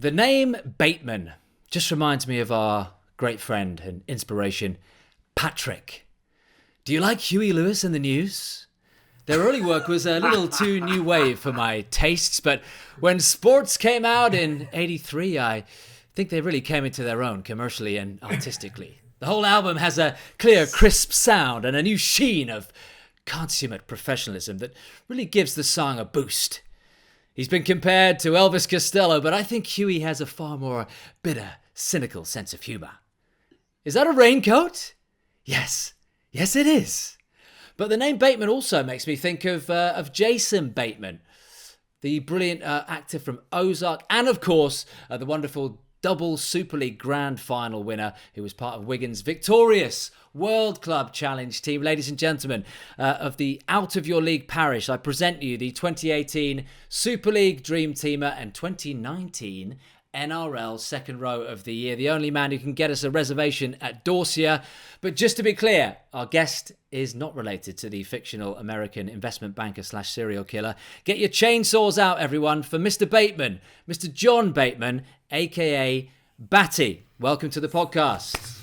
The name Bateman just reminds me of our great friend and inspiration, Patrick. Do you like Huey Lewis and the News? Their early work was a little too new wave for my tastes, but when Sports came out in '83, I think they really came into their own commercially and artistically. The whole album has a clear, crisp sound and a new sheen of consummate professionalism that really gives the song a boost. He's been compared to Elvis Costello, but I think Huey has a far more bitter, cynical sense of humour. Is that a raincoat? Yes, it is. But the name Bateman also makes me think of Jason Bateman, the brilliant actor from Ozark, and of course the wonderful double Super League Grand Final winner who was part of Wigan's victorious World Club Challenge team. Ladies and gentlemen, of the Out of Your League parish, I present you the 2018 Super League Dream Teamer and 2019 NRL second row of the year, the only man who can get us a reservation at Dorsia. But just to be clear, our guest is not related to the fictional American investment banker / serial killer. Get your chainsaws out, everyone, for Mr. Bateman, Mr. John Bateman, aka Batty. Welcome to the podcast.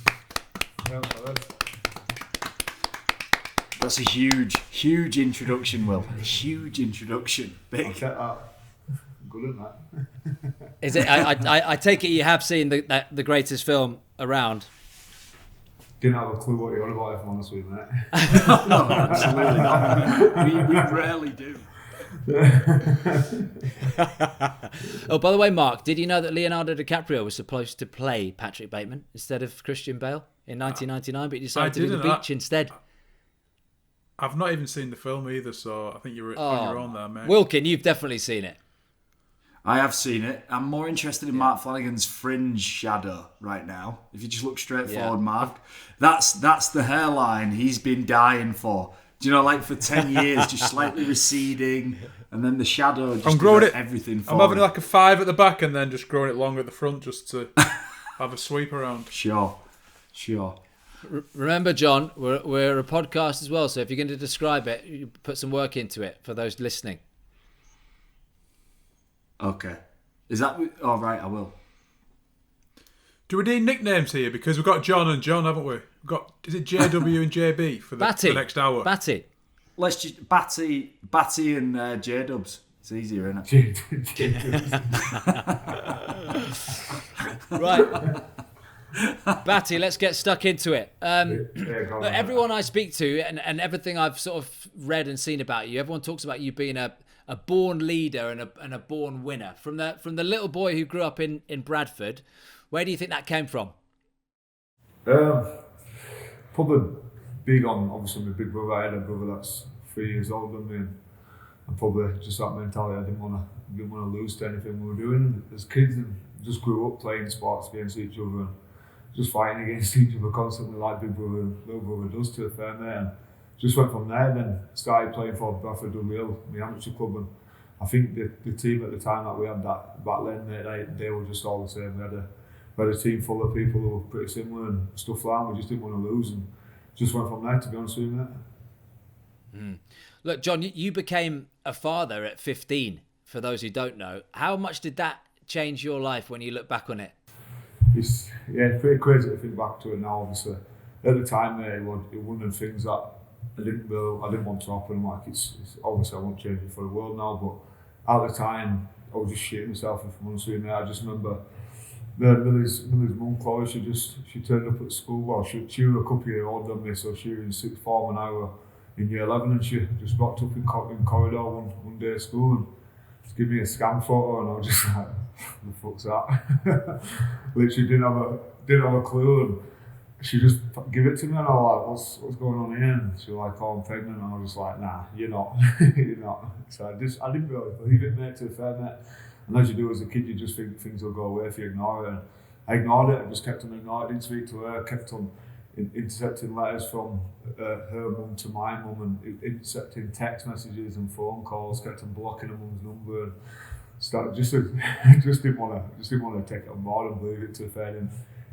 That's a huge introduction, Will. A huge introduction. Big. I'll set that. Good at that. Is it? I take it you have seen the greatest film around. Didn't have a clue what you're on about, if I'm honest with you, mate. No, absolutely not. We rarely do. Oh, by the way, Mark, did you know that Leonardo DiCaprio was supposed to play Patrick Bateman instead of Christian Bale in 1999, but he decided to do The Beach instead? I've not even seen the film either, so I think you're on your own there, mate. Wilkin, you've definitely seen it. I have seen it. I'm more interested in Mark Flanagan's fringe shadow right now. If you just look straight forward, Mark, that's the hairline he's been dying for. Do you know, like for 10 years, just slightly receding, and then the shadow just doing everything for I'm having it. like a 5 at the back and then just growing it longer at the front just to have a sweep around. Sure. Remember, John, we're a podcast as well, so if you're going to describe it, you put some work into it for those listening. Okay. Is that... Oh, right, I will. Do we need nicknames here? Because we've got John and John, haven't we? We've got... Is it JW and JB for the next hour? Batty. Let's just... Batty and J-Dubs. It's easier, isn't it? Right. Batty, let's get stuck into it. Look, everyone I speak to and everything I've sort of read and seen about you, everyone talks about you being a born leader and a born winner. From the little boy who grew up in Bradford, where do you think that came from? Probably big on, obviously, my big brother. I had a brother that's 3 years older than me, and probably just that mentality. I didn't want to lose to anything we were doing. As kids, and just grew up playing sports against each other and just fighting against each other constantly, like big brother and little brother does to a fair mate. And just went from there, then started playing for Bradford WL, my amateur club, and I think the team at the time that we had that back then, mate, they were just all the same. We had a team full of people who were pretty similar and stuff like that. We just didn't want to lose, and just went from there, to be honest with you, mate. Look, John, you became a father at 15, for those who don't know. How much did that change your life when you look back on it? It's pretty crazy to think back to it now, obviously. At the time, mate, it was one of the things that I didn't want to happen. Like, it's obviously I won't change it for the world now, but at the time I was just shitting myself, if I'm honest with you. I just remember Millie's mum, Chloe, she turned up at school. Well, she was a couple of years older than me, so she was in sixth form and I was in year 11, and she just rocked up in corridor one day at school and just gave me a scan photo, and I was just like, the fuck's that? Literally didn't have a clue, and she just gave it to me, and I was like, what's going on here? And she was like, oh, I'm pregnant, and I was just like, nah, you're not. You're not. So I didn't really believe it, mate, to be fair, mate. And as you do as a kid, you just think things will go away if you ignore it. And I ignored it, I just kept on ignoring it, didn't speak to her, kept on intercepting letters from her mum to my mum, and intercepting text messages and phone calls, kept on blocking her mum's number, and just didn't want to take it on board and believe it, to be fair. And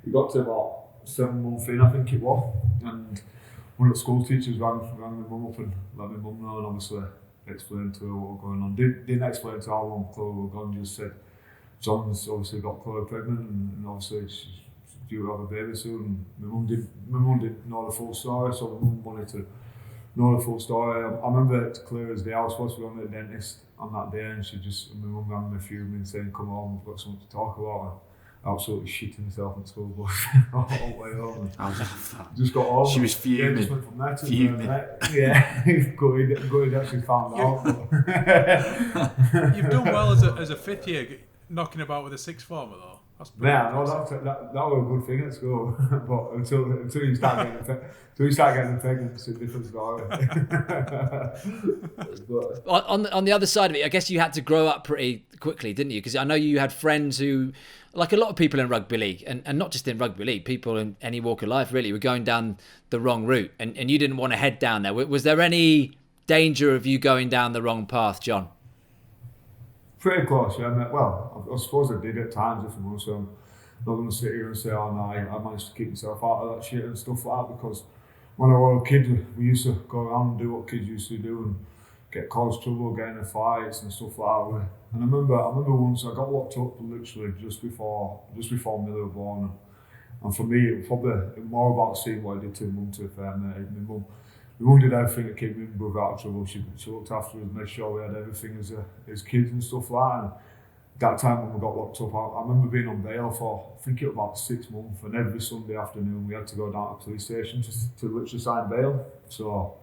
it got to about 7 months in, I think it was, and one of the school teachers rang my mum up and let my mum know, and obviously explained to her what was going on. Didn't explain to her how long Chloe was gone, just said John's obviously got Chloe pregnant, and obviously she's due to have a baby soon. My mum didn't know the full story, so my mum wanted to know the full story. I remember it clear as day. I was supposed to be on the dentist on that day, and my mum rang me fuming saying, "Come home, we've got something to talk about." Absolutely shitting himself at school bus all the way home. I was off that. Just got home. She was fuming. Yeah, just went from there to Fuming. Yeah, good actually found out. You've done well as a fifth year, knocking about with a sixth former though. That's yeah, no, that was a good thing at school. But until you start getting pregnant, it's a different story. But, on the other side of it, I guess you had to grow up pretty quickly, didn't you? Because I know you had friends who, like a lot of people in rugby league, and not just in rugby league, people in any walk of life really, were going down the wrong route, and you didn't want to head down there. Was there any danger of you going down the wrong path, John? pretty close, yeah. I suppose I did at times, if I'm honest. So I'm not going to sit here and say, oh no, I managed to keep myself out of that shit and stuff like that, because when I was a kid, we used to go around and do what kids used to do and cause trouble, get into fights and stuff like that. And I remember once I got locked up literally just before Miller was born. And for me, it was probably more about seeing what I did to my mum, to be fair, mate. My mum did everything to keep me and brother out of trouble. She looked after us, made sure we had everything as kids and stuff like that. And that time when we got locked up, I remember being on bail for, I think it was about 6 months, and every Sunday afternoon we had to go down to the police station to literally sign bail. So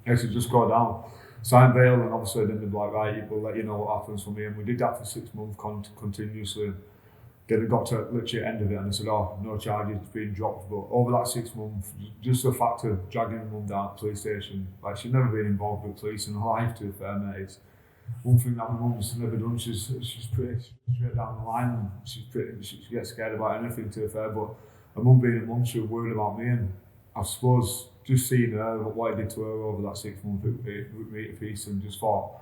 I used to just go down, sign bail, and obviously then they'd be like, right, we'll let you know what happens for me. And we did that for 6 months continuously. Then it got to literally the end of it and they said, oh, no charges, it's been dropped. But over that 6 months, just the fact of dragging my mum down to the police station, like she'd never been involved with police in her life, to be fair, mate. It's one thing that my mum's never done. She's pretty straight down the line, and she gets scared about anything, to be fair. But her mum being a mum, she was worried about me, and I suppose just seeing her, what I did to her over that 6 months, it put me at peace, and just thought,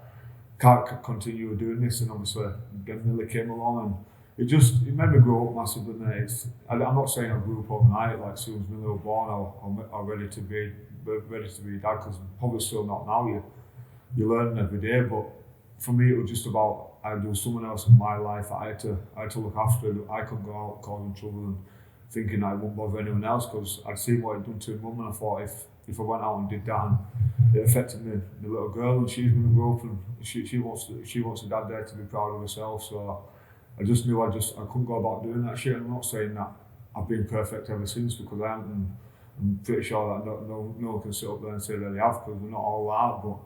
can't continue doing this. And obviously then Millie came along, and it made me grow up massively, mate. I'm not saying I grew up overnight, like as soon as Millie was born, I was ready to be a dad, because I'm probably still not now. You're learning every day, but for me it was just about, there was someone else in my life that I had to look after. I couldn't go out causing trouble and thinking I wouldn't bother anyone else, because I'd seen what I'd done to mum, and I thought if I went out and did that and it affected me, the little girl, and she's going to grow up and she wants a dad there to be proud of herself. So I just knew I couldn't go about doing that shit. I'm not saying that I've been perfect ever since, because I haven't, and I'm pretty sure that no one can sit up there and say that they have, because we're not all that. But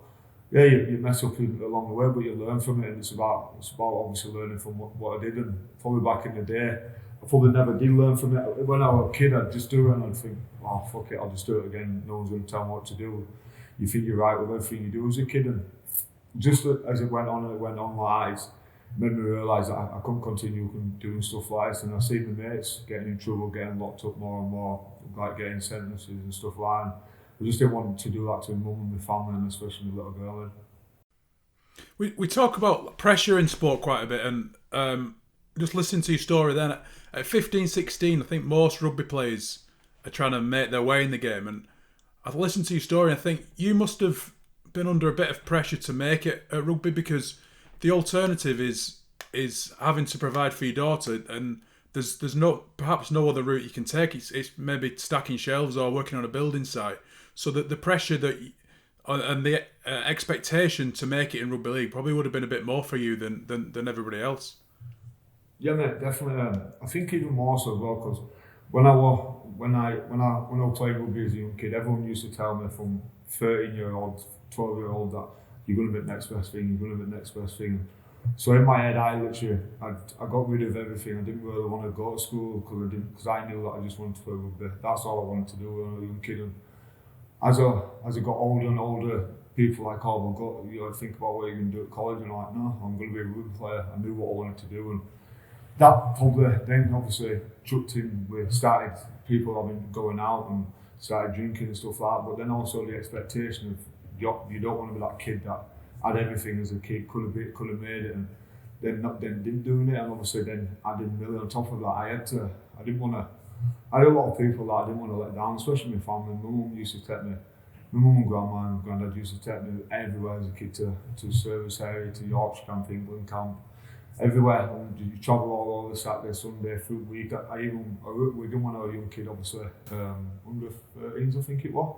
yeah, you mess up along the way, but you learn from it, and it's about obviously learning from what I did. And probably back in the day, I probably never did learn from it. When I was a kid, I'd just do it and I'd think, oh fuck it, I'll just do it again. No one's going to tell me what to do. You think you're right with everything you do as a kid, and just as it went on like that, made me realise that I couldn't continue doing stuff like this. And I seen my mates getting in trouble, getting locked up more and more, like getting sentences and stuff like that. I just didn't want to do that to my mum and my family, and especially my little girl. We talk about pressure in sport quite a bit, and just listening to your story then, at 15, 16, I think most rugby players are trying to make their way in the game, and I've listened to your story and I think you must have been under a bit of pressure to make it at rugby, because the alternative is having to provide for your daughter, and there's perhaps no other route you can take. It's maybe stacking shelves or working on a building site. So that the pressure and the expectation to make it in rugby league probably would have been a bit more for you than everybody else. Yeah, mate, definitely. I think even more so as well, because when I was playing rugby as a young kid, everyone used to tell me from 13-year-old, 12-year-old that you're going to be the next best thing, you're going to be the next best thing. So in my head, I got rid of everything. I didn't really want to go to school because I knew that I just wanted to play rugby. That's all I wanted to do when I was a young kid. And as I got older and older, people like, oh, well, think about what you're going to do at college. And I'm like, no, I'm going to be a rugby player. I knew what I wanted to do. And that probably then obviously chucked in with started people having going out and started drinking and stuff like that. But then also the expectation of you don't want to be that kid that had everything as a kid, could have made it, and then didn't doing it. And obviously then adding Millie on top of that, I had a lot of people that I didn't want to let down, especially my family. My mum used to take me, my mum and grandma and granddad used to take me everywhere as a kid, to service area, to Yorkshire camp, England camp, everywhere. And you travel all over Saturday, Sunday, through the week. I worked with Wigan when I was a young kid, obviously, under 13s I think it was.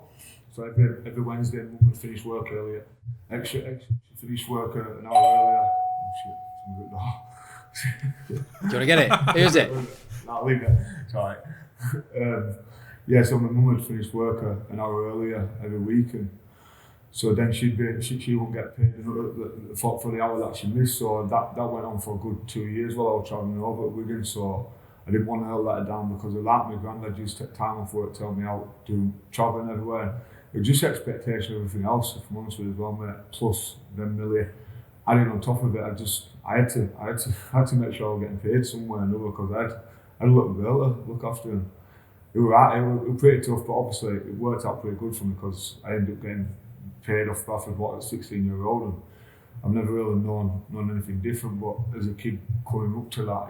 So every Wednesday, Mum would finish work earlier. Extra finish work an hour earlier. Oh shit, Do you want to get it? Who's it? I'll leave it. It's alright. So my mum would finish work an hour earlier every week, and so then she wouldn't get paid for the hour that she missed. So that went on for a good 2 years while I was travelling over at Wigan. So I didn't want to let her down because of that. My granddad used to take time off work to help me out, doing travelling everywhere. It was just expectation of everything else, if I'm honest with you as well, mate. Plus then Millie adding on top of it, I had to make sure I was getting paid somewhere or another because I had a little girl to look after, and it was pretty tough, but obviously it worked out pretty good for me because I ended up getting paid off of what a 16-year-old, and I've never really known anything different. But as a kid coming up to that,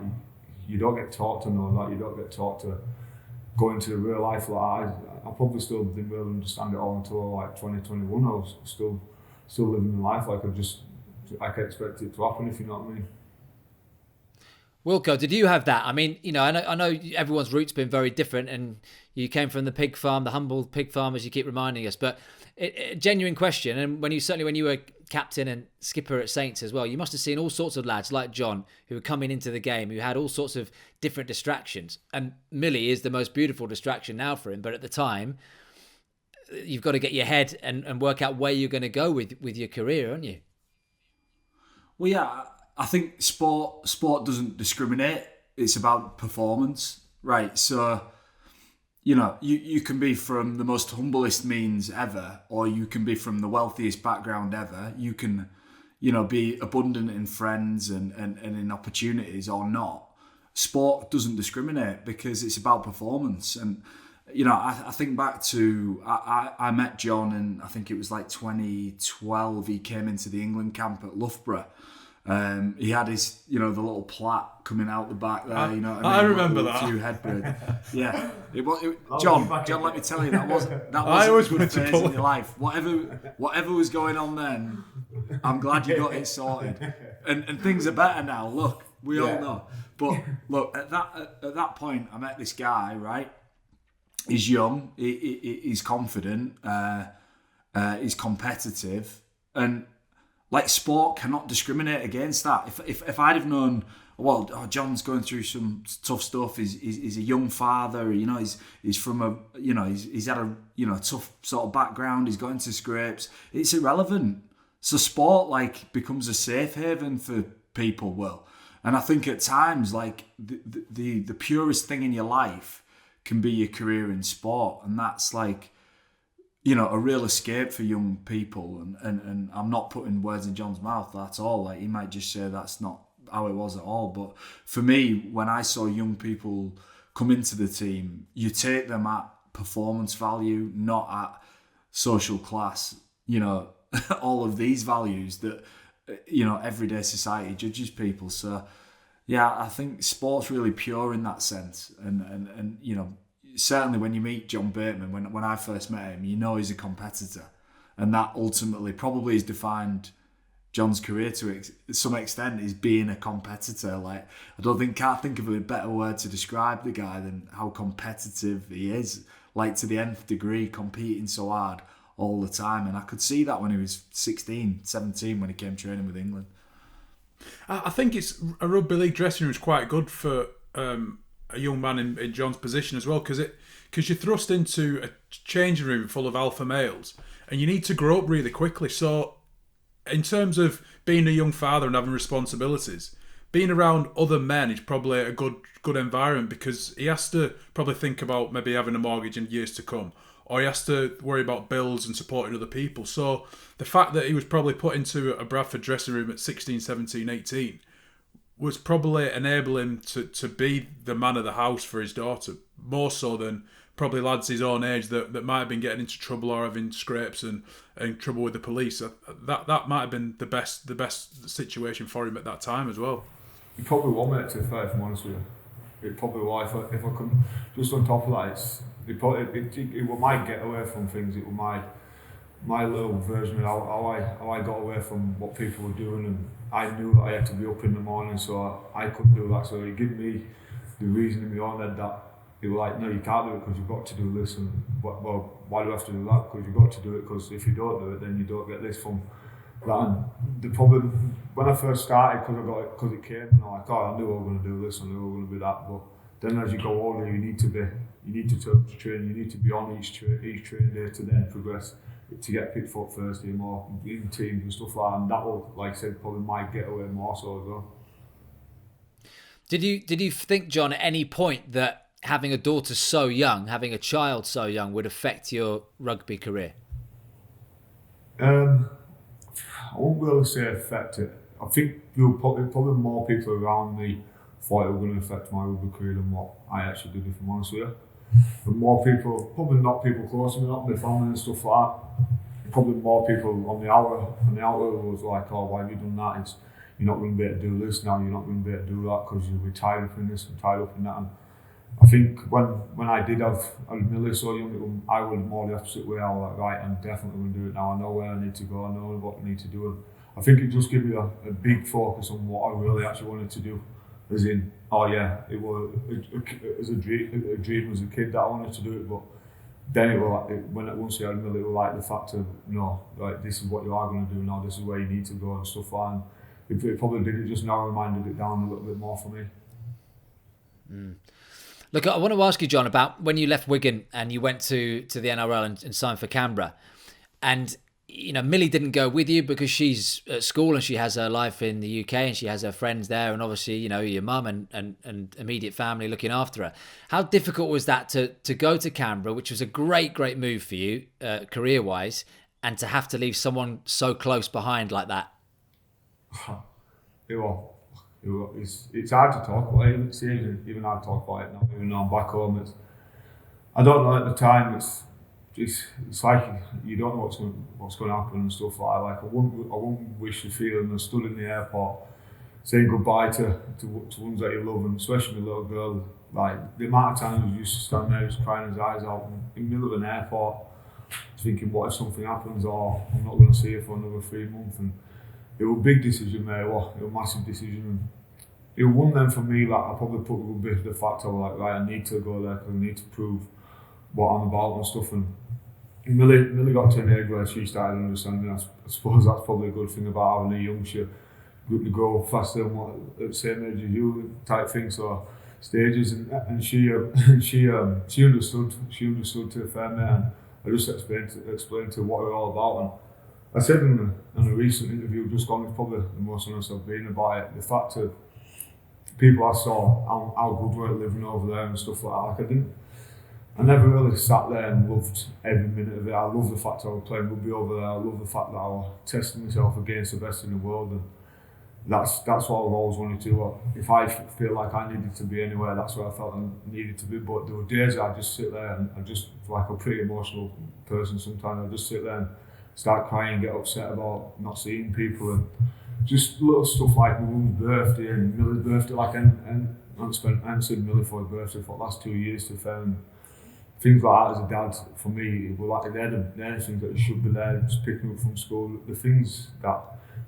you don't get taught to know that. You don't get taught to go into the real life like I probably still didn't really understand it all until like 2021. I was still living the life like I can expect it to happen, if you know what I mean. Wilco, did you have that? I mean, I know everyone's roots been very different, and you came from the pig farm, the humble pig farm, as you keep reminding us. But a genuine question, and when you were captain and skipper at Saints as well, you must have seen all sorts of lads like John who were coming into the game who had all sorts of different distractions. And Millie is the most beautiful distraction now for him, but at the time, you've got to get your head and work out where you're going to go with your career, aren't you? Well, yeah, I think sport doesn't discriminate. It's about performance, right? So, you can be from the most humblest means ever, or you can be from the wealthiest background ever. You can, be abundant in friends and in opportunities or not. Sport doesn't discriminate because it's about performance. And, I think back to, I met John in, I think it was like 2012. He came into the England camp at Loughborough. He had his, the little plait coming out the back there. I remember that. Few headbirds. Yeah, John. Let me tell you, that wasn't I always a good wanted to phase pull in your life. Whatever was going on then, I'm glad you got it sorted, and things are better now. Look, we all know. But look, at that point, I met this guy. Right, he's young, he's confident, he's competitive, and. Like, sport cannot discriminate against that. If I'd have known, John's going through some tough stuff. He's a young father. He's from he's had a tough sort of background. He's got into scrapes. It's irrelevant. So sport becomes a safe haven for people. Will, and I think at times the purest thing in your life can be your career in sport, and that's a real escape for young people, and I'm not putting words in John's mouth at all. He might just say that's not how it was at all. But for me, when I saw young people come into the team, you take them at performance value, not at social class. All of these values that everyday society judges people. So yeah, I think sport's really pure in that sense, and certainly when you meet John Bateman, when I first met him, he's a competitor. And that ultimately probably has defined John's career to some extent, is being a competitor. Can't think of a better word to describe the guy than how competitive he is. To the nth degree, competing so hard all the time. And I could see that when he was 16, 17, when he came training with England. I think it's a rugby league dressing room is quite good for... a young man in John's position as well, because you're thrust into a changing room full of alpha males, and you need to grow up really quickly. So, in terms of being a young father and having responsibilities, being around other men is probably a good environment, because he has to probably think about maybe having a mortgage in years to come, or he has to worry about bills and supporting other people. So, the fact that he was probably put into a Bradford dressing room at 16, 17, 18 was probably enable him to be the man of the house for his daughter, more so than probably lads his own age that might have been getting into trouble or having scrapes and trouble with the police. That might have been the best situation for him at that time as well. He probably won't, mate, to be fair, if I'm honest with you. It probably will. If I could, just on top of that, it might get away from things. It might my little version of how I got away from what people were doing, and I knew that I had to be up in the morning, so I couldn't do that. So it gave me the reason in my own head that they were like, no, you can't do it because you've got to do this, and well, why do you have to do that? Because you've got to do it, because if you don't do it, then you don't get this from that. And the problem when I first started, because it came, and I'm like, oh, I knew I was going to do this, I knew I was going to be that. But then as you go older, you need to turn up to train, you need to be on each train day to then progress, to get picked up first team or in teams and stuff like that. And that will, like I said, probably might get away more so as well. Did you think, John, at any point that having a daughter so young, having a child so young, would affect your rugby career? I won't really say affect it. I think probably more people around me thought it was going to affect my rugby career than what I actually did, if I'm honest with you. But more people, probably not people close to me, not my family and stuff like that. Probably more people on the outer was like, oh, why have you done that? It's, you're not going to be able to do this now, you're not going to be able to do that because you'll be tied up in this and tied up in that. And I think when I did have Millie so young, I was more the opposite way. I was like, right, I'm definitely going to do it now. I know where I need to go, I know what I need to do. And I think it just gave me a big focus on what I really actually wanted to do. As in, oh yeah, it was a dream as a kid that I wanted to do it, but then it was like, once I had Millie, it was like the fact of, no, like this is what you are going to do now, this is where you need to go and stuff like that. It probably did, it just now reminded it down a little bit more for me. Look, I want to ask you, John, about when you left Wigan and you went to the NRL and signed for Canberra. And, you know, Millie didn't go with you because she's at school and she has her life in the UK and she has her friends there. And obviously, you know, your mum and immediate family looking after her. How difficult was that to go to Canberra, which was a great move for you career-wise, and to have to leave someone so close behind like that? It's hard to talk about it. It's even hard to talk about it now, even though I'm back home. I don't know at the time. It's like you don't know what's going to happen and stuff like that. Like I wouldn't wish the feeling of stood in the airport saying goodbye to ones that you love, and especially my little girl. Like the amount of times we used to stand there just crying his eyes out in the middle of an airport, thinking, what if something happens, or I'm not going to see her for another 3 months. And it was a big decision, mate. It was a massive decision. And it was one then for me, like I probably put a bit of the fact of like, right, I need to go there because I need to prove what I'm about and stuff. And Millie got to an age where she started understanding. I suppose that's probably a good thing about having a young, she to grow faster than what at the same age as you type thing. So stages, and she understood. She understood to a fair mate, and I just explained to what we're all about. And I said in a recent interview, just gone, it's probably the most honest I've been about it. The fact that people I saw how good we're living over there and stuff like that. Like I never really sat there and loved every minute of it. I love the fact that I was playing rugby over there. I love the fact that I was testing myself against the best in the world, and that's what I've always wanted to do. If I feel like I needed to be anywhere, that's where I felt I needed to be. But there were days that I just sit there and I just, like a pretty emotional person sometimes, I just sit there and start crying, get upset about not seeing people, and just little stuff like my mum's birthday and Millie's birthday. Like, and I haven't seen Millie for her birthday for the last 2 years to fair. Things like that as a dad, for me, were like they're the things that should be there, just picking up from school. The things that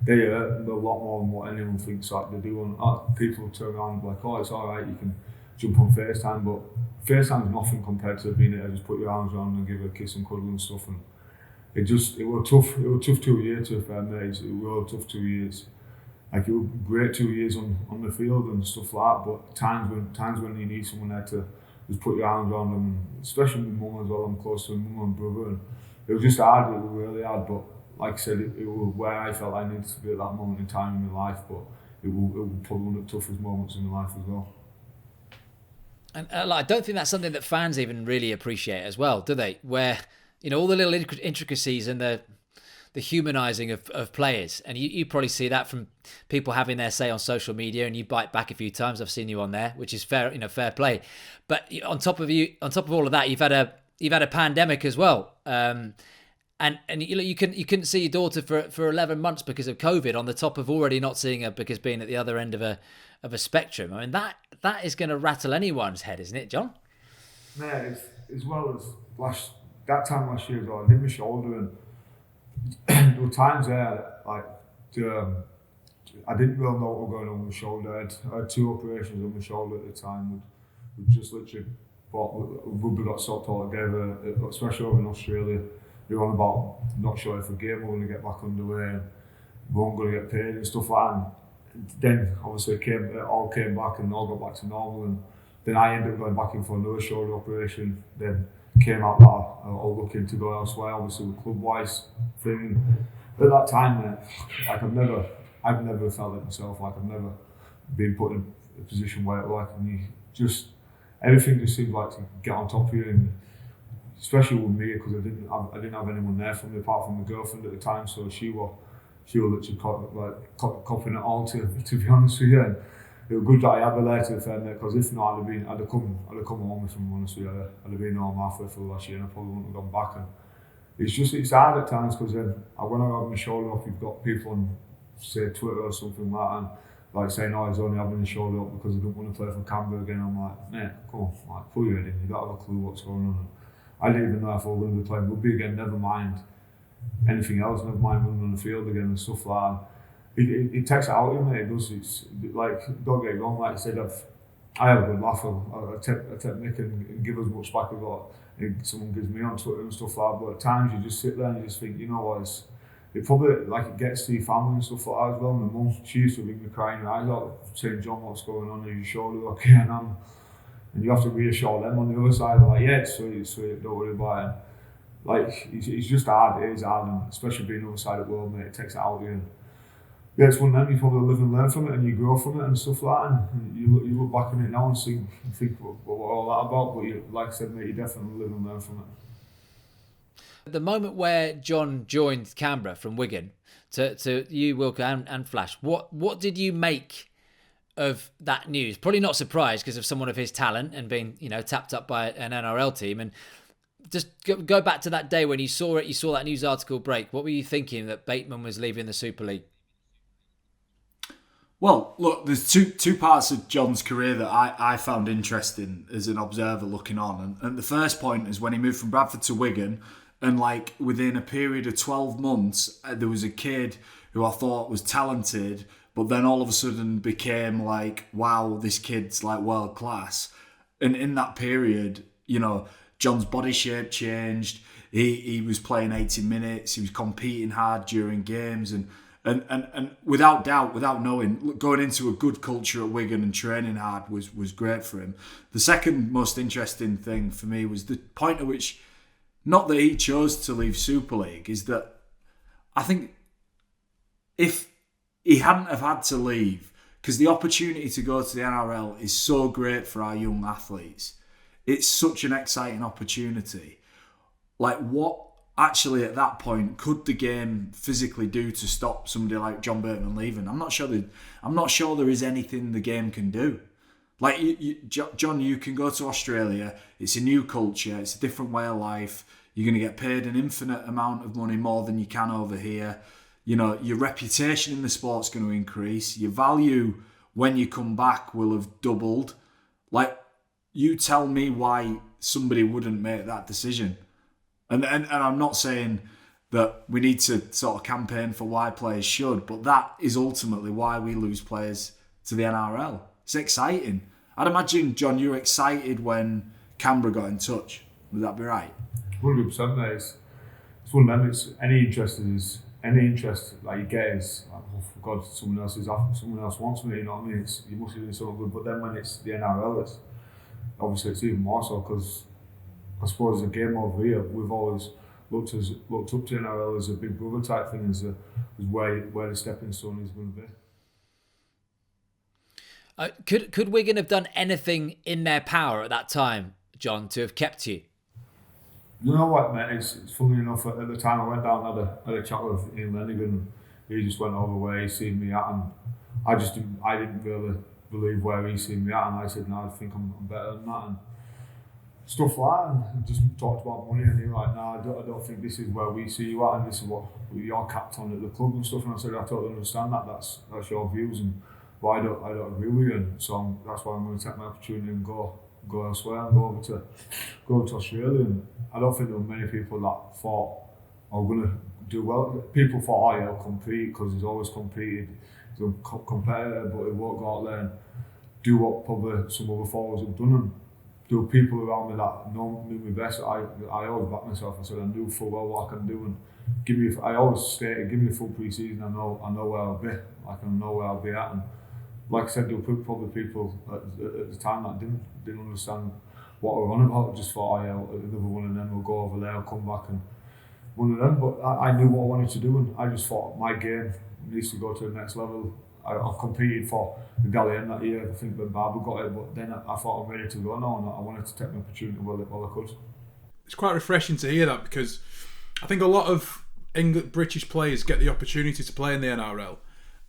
they hurt a lot more than what anyone thinks like they do. And people turn around and be like, oh, it's alright, you can jump on FaceTime, but FaceTime is nothing compared to being able to just put your arms around and give her a kiss and cuddle and stuff. And it was tough. It was tough 2 years to a fair mate. It was tough 2 years. Like it was great 2 years on the field and stuff like that. But times when you need someone there to just put your arms around them, especially with mum as well. I'm close to mum and brother, and it was just hard. It was really hard. But like I said, it was where I felt I needed to be at that moment in time in my life. But it was probably one of the toughest moments in my life as well. And I don't think that's something that fans even really appreciate as well, do they? Where, you know, all the little intricacies and the humanising of players. And you probably see that from people having their say on social media, and you bite back a few times. I've seen you on there, which is fair play. But on top of all of that, you've had a pandemic as well. And you couldn't see your daughter for 11 months because of COVID, on the top of already not seeing her because being at the other end of a spectrum. I mean, that is going to rattle anyone's head, isn't it, John? Yeah, as well as that time last year, I did my shoulder, and there were times there, like, I didn't really know what was going on with my shoulder. I had 2 operations on my shoulder at the time. We just literally rugby got socked all together, especially over in Australia. We were on about not sure if a game we're going to get back underway and we weren't going to get paid and stuff like that. And then obviously it all came back and all got back to normal. And then I ended up going back in for another shoulder operation. Then came out that I was looking to go elsewhere, obviously with club-wise thing. At that time, like I've never felt it myself. Like I've never been put in a position where everything just seemed like to get on top of you, and especially with me because I didn't have anyone there for me apart from my girlfriend at the time. So she was literally copping it all to be honest with you. And it was good that I had her there to defend it, because if not, I'd have come home with someone. Honestly, I'd have been home halfway through last year and I probably wouldn't have gone back. And it's hard at times because then when I have my shoulder up, you've got people on say Twitter or something like that, and like saying, "Oh, he's only having his shoulder up because he don't want to play for Canberra again." I'm like, mate, come on, like, pull your head in. You don't have a clue what's going on. I didn't even know if I was going to be playing rugby again. Never mind anything else. Never mind running on the field again and stuff like that. It takes it out of you, mate. It does. It's like, don't get it wrong. Like I said, I have a good laugh. I take Nick and give as much back as someone gives me on Twitter and stuff like that. But at times you just sit there and you just think, you know what? It probably, like, it gets to your family and stuff like that as well. My mum, she used to ring me crying her eyes out, saying, "John, what's going on? Is your shoulder okay?" And you have to reassure them on the other side. Like, yeah, it's sweet, don't worry about it. Like, it's just hard. It is hard, and especially being on the other side of the world, mate. It takes it out of you. And yeah, it's one of them. You probably live and learn from it, and you grow from it and stuff like that. And you look back on it now and think what all that about. But like I said, mate, you definitely live and learn from it. The moment where John joined Canberra from Wigan to you, Wilkin, and Flash, what did you make of that news? Probably not surprised because of someone of his talent and being, tapped up by an NRL team. And just go back to that day when you saw it, you saw that news article break. What were you thinking that Bateman was leaving the Super League? Well, look, there's two parts of John's career that I found interesting as an observer looking on. And the first point is when he moved from Bradford to Wigan. And like within a period of 12 months, there was a kid who I thought was talented, but then all of a sudden became like, wow, this kid's like world class. And in that period, John's body shape changed. He was playing 80 minutes. He was competing hard during games. And without doubt, without knowing, going into a good culture at Wigan and training hard was great for him. The second most interesting thing for me was the point at which, not that he chose to leave Super League, is that I think if he hadn't have had to leave, because the opportunity to go to the NRL is so great for our young athletes, it's such an exciting opportunity. Like, what actually at that point could the game physically do to stop somebody like John Bateman leaving? I'm not sure there is anything the game can do. Like, John, you can go to Australia. It's a new culture. It's a different way of life. You're going to get paid an infinite amount of money, more than you can over here. Your reputation in the sport's going to increase. Your value when you come back will have doubled. Like, you tell me why somebody wouldn't make that decision. And I'm not saying that we need to sort of campaign for why players should, but that is ultimately why we lose players to the NRL. It's exciting. I'd imagine, John, you were excited when Canberra got in touch. Would that be right? 100%, mate. It's one of them. It's any interest that you get is like, oh, for God, someone else wants me. You know what I mean? You must be doing something good. But then when it's the NRL, it's even more so, because I suppose the game over here, we've always looked up to NRL as a big brother type thing, as where the stepping stone is going to be. Could Wigan have done anything in their power at that time, John, to have kept you? You know what, mate? It's funny enough. At the time, I went down and had a chat with Flanagan. He just went over where he seen me at, and I didn't really believe where he seen me at, and I said, no, I think I'm better than that, and stuff like that. And just talked about money, and he was like, no, I don't think this is where we see you at, and this is what you're capped on at the club and stuff. And I said, I totally understand that. That's your views, but I don't agree with you, and so that's why I'm going to take my opportunity and go elsewhere and go over to Australia. And I don't think there were many people that thought I was going to do well. People thought, oh, he'll compete because he's always competed. He's a competitor, but he won't go out there and do what probably some other forwards have done. And there were people around me that knew me best. I always backed myself. I said I knew full well what I can do, and I always stated, give me a full pre-season. I know where I'll be. I can know where I'll be at. And like I said, there were probably people at the time that didn't understand what we were on about. Just thought, another one of them will go over there, I'll come back and one of them. But I knew what I wanted to do, and I just thought my game needs to go to the next level. I competed for the Galleon that year. I think Ben Barber got it, but then I thought I'm ready to go now, and I wanted to take my opportunity while I could. It's quite refreshing to hear that, because I think a lot of British players get the opportunity to play in the NRL,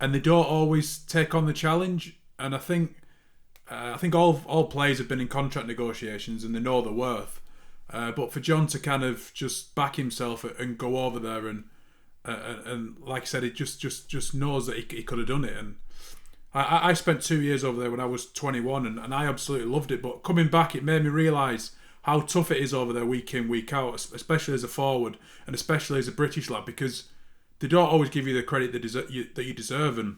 and they don't always take on the challenge. And I think all players have been in contract negotiations and they know their worth. But for John to kind of just back himself and go over there and like I said, it just knows that he could have done it. And I spent 2 years over there when I was 21, and I absolutely loved it. But coming back, it made me realise how tough it is over there week in, week out, especially as a forward and especially as a British lad, because they don't always give you the credit that you deserve. And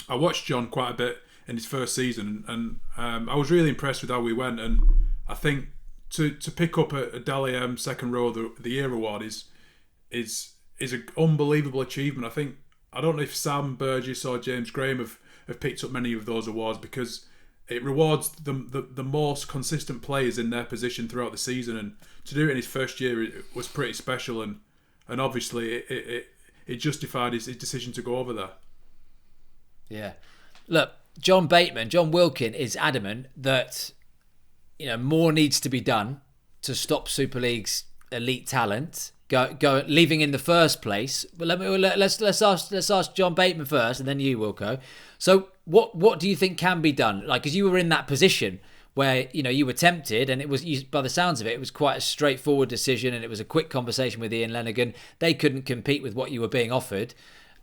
I watched John quite a bit in his first season, and I was really impressed with how we went. And I think to pick up a Dally M second row of the year award is an unbelievable achievement. I don't know if Sam Burgess or James Graham have picked up many of those awards, because it rewards the most consistent players in their position throughout the season, and to do it in his first year, it was pretty special, and obviously it justified his decision to go over there. Yeah, look, John Wilkin is adamant that more needs to be done to stop Super League's elite talent leaving in the first place. But let's ask John Bateman first, and then you, Wilco. So what do you think can be done? Like, because you were in that position where you were tempted, and it was, by the sounds of it, it was quite a straightforward decision, and it was a quick conversation with Ian Flanagan. They couldn't compete with what you were being offered.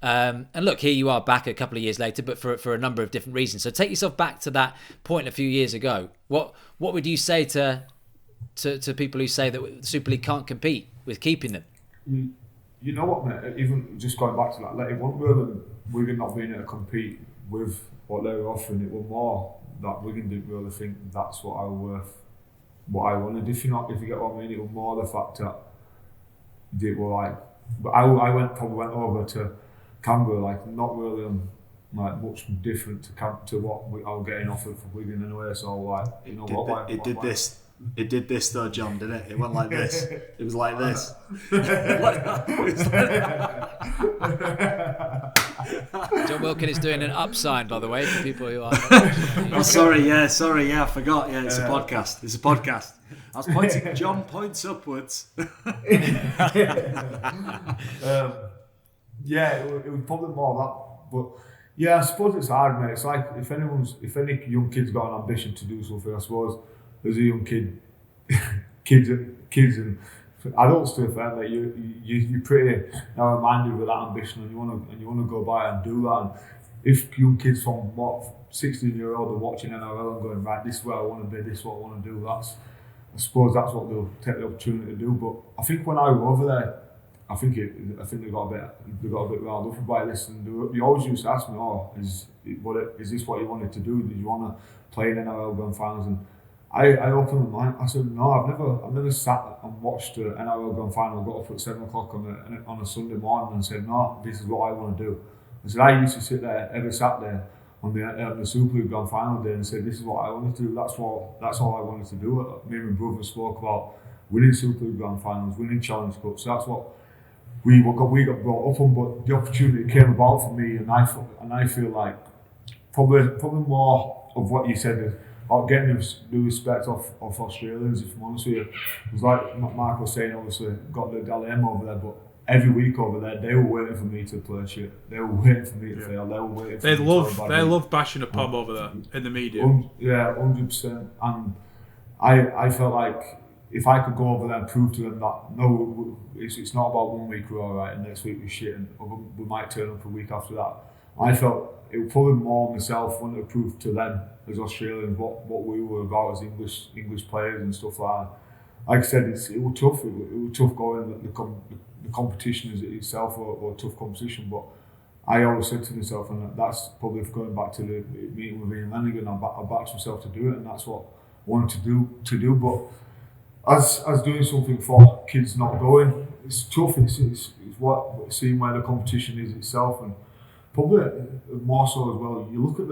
And look, here you are back a couple of years later, but for a number of different reasons. So take yourself back to that point a few years ago. What would you say to people who say that the Super League can't compete with keeping them? You know what, mate? Even just going back to that, like, it wasn't really Wigan not being able to compete with what they were offering. It was more that Wigan didn't really think that's what I was worth, what I wanted. If you get what I mean, it was more the fact that they were like. But I probably went over to Canberra, like, not really like much different to what I was getting offered for Wigan anyway. So like, It did this though, John, didn't it? It went like this. It was like this. John Wilkin is doing an up sign, by the way, for people who are. Oh, sorry, yeah, I forgot. Yeah, it's a podcast. I was pointing. John points upwards. Yeah, it was probably more that, but yeah, I suppose it's hard, mate. It's like if any young kid's got an ambition to do something, I suppose there's a young kids and adults to a fair, like you're pretty now reminded with that ambition, and you wanna go by and do that. And if young kids from 16-year-old are watching NRL and going, right, this is where I want to be, this is what I want to do, I suppose that's what they'll take the opportunity to do. But I think when I was over there, I think they got a bit riled up by this, and they always used to ask me, is this what you wanted to do? Did you want to play in NRL Grand Finals? And I opened my mind. I said, no, I've never sat and watched an NRL Grand Final, got up at 7 o'clock on a Sunday morning and said, no, this is what I want to do. I said, I used to sit there every Saturday on the Super League Grand Final day and say, this is what I wanted to do. That's all I wanted to do. Me and my brother spoke about winning Super League Grand Finals, winning Challenge Cups. So that's what we got brought up on. But the opportunity came about for me, and I feel like probably more of what you said is about getting the respect of Australians, if I'm honest with you. It was like Mark was saying, obviously got the Dally M over there, but every week over there they were waiting for me to play shit. They were waiting for me to fail. They were waiting for me They love bashing a pom over there in the media. 100%. And I felt like if I could go over there and prove to them that no, it's not about 1 week we're alright and next week we're shit and we might turn up a week after that. I felt it was probably more myself wanting to prove to them as Australians what we were about as English players and stuff like that. Like I said, it was tough. It was tough going. the competition is itself or tough competition, but I always said to myself, and that's probably going back to the meeting with Ian Flanagan, I backed myself to do it, and that's what I wanted to do. But as doing something for kids not going, it's tough. It's what seeing where the competition is itself, and probably more so as well. You look at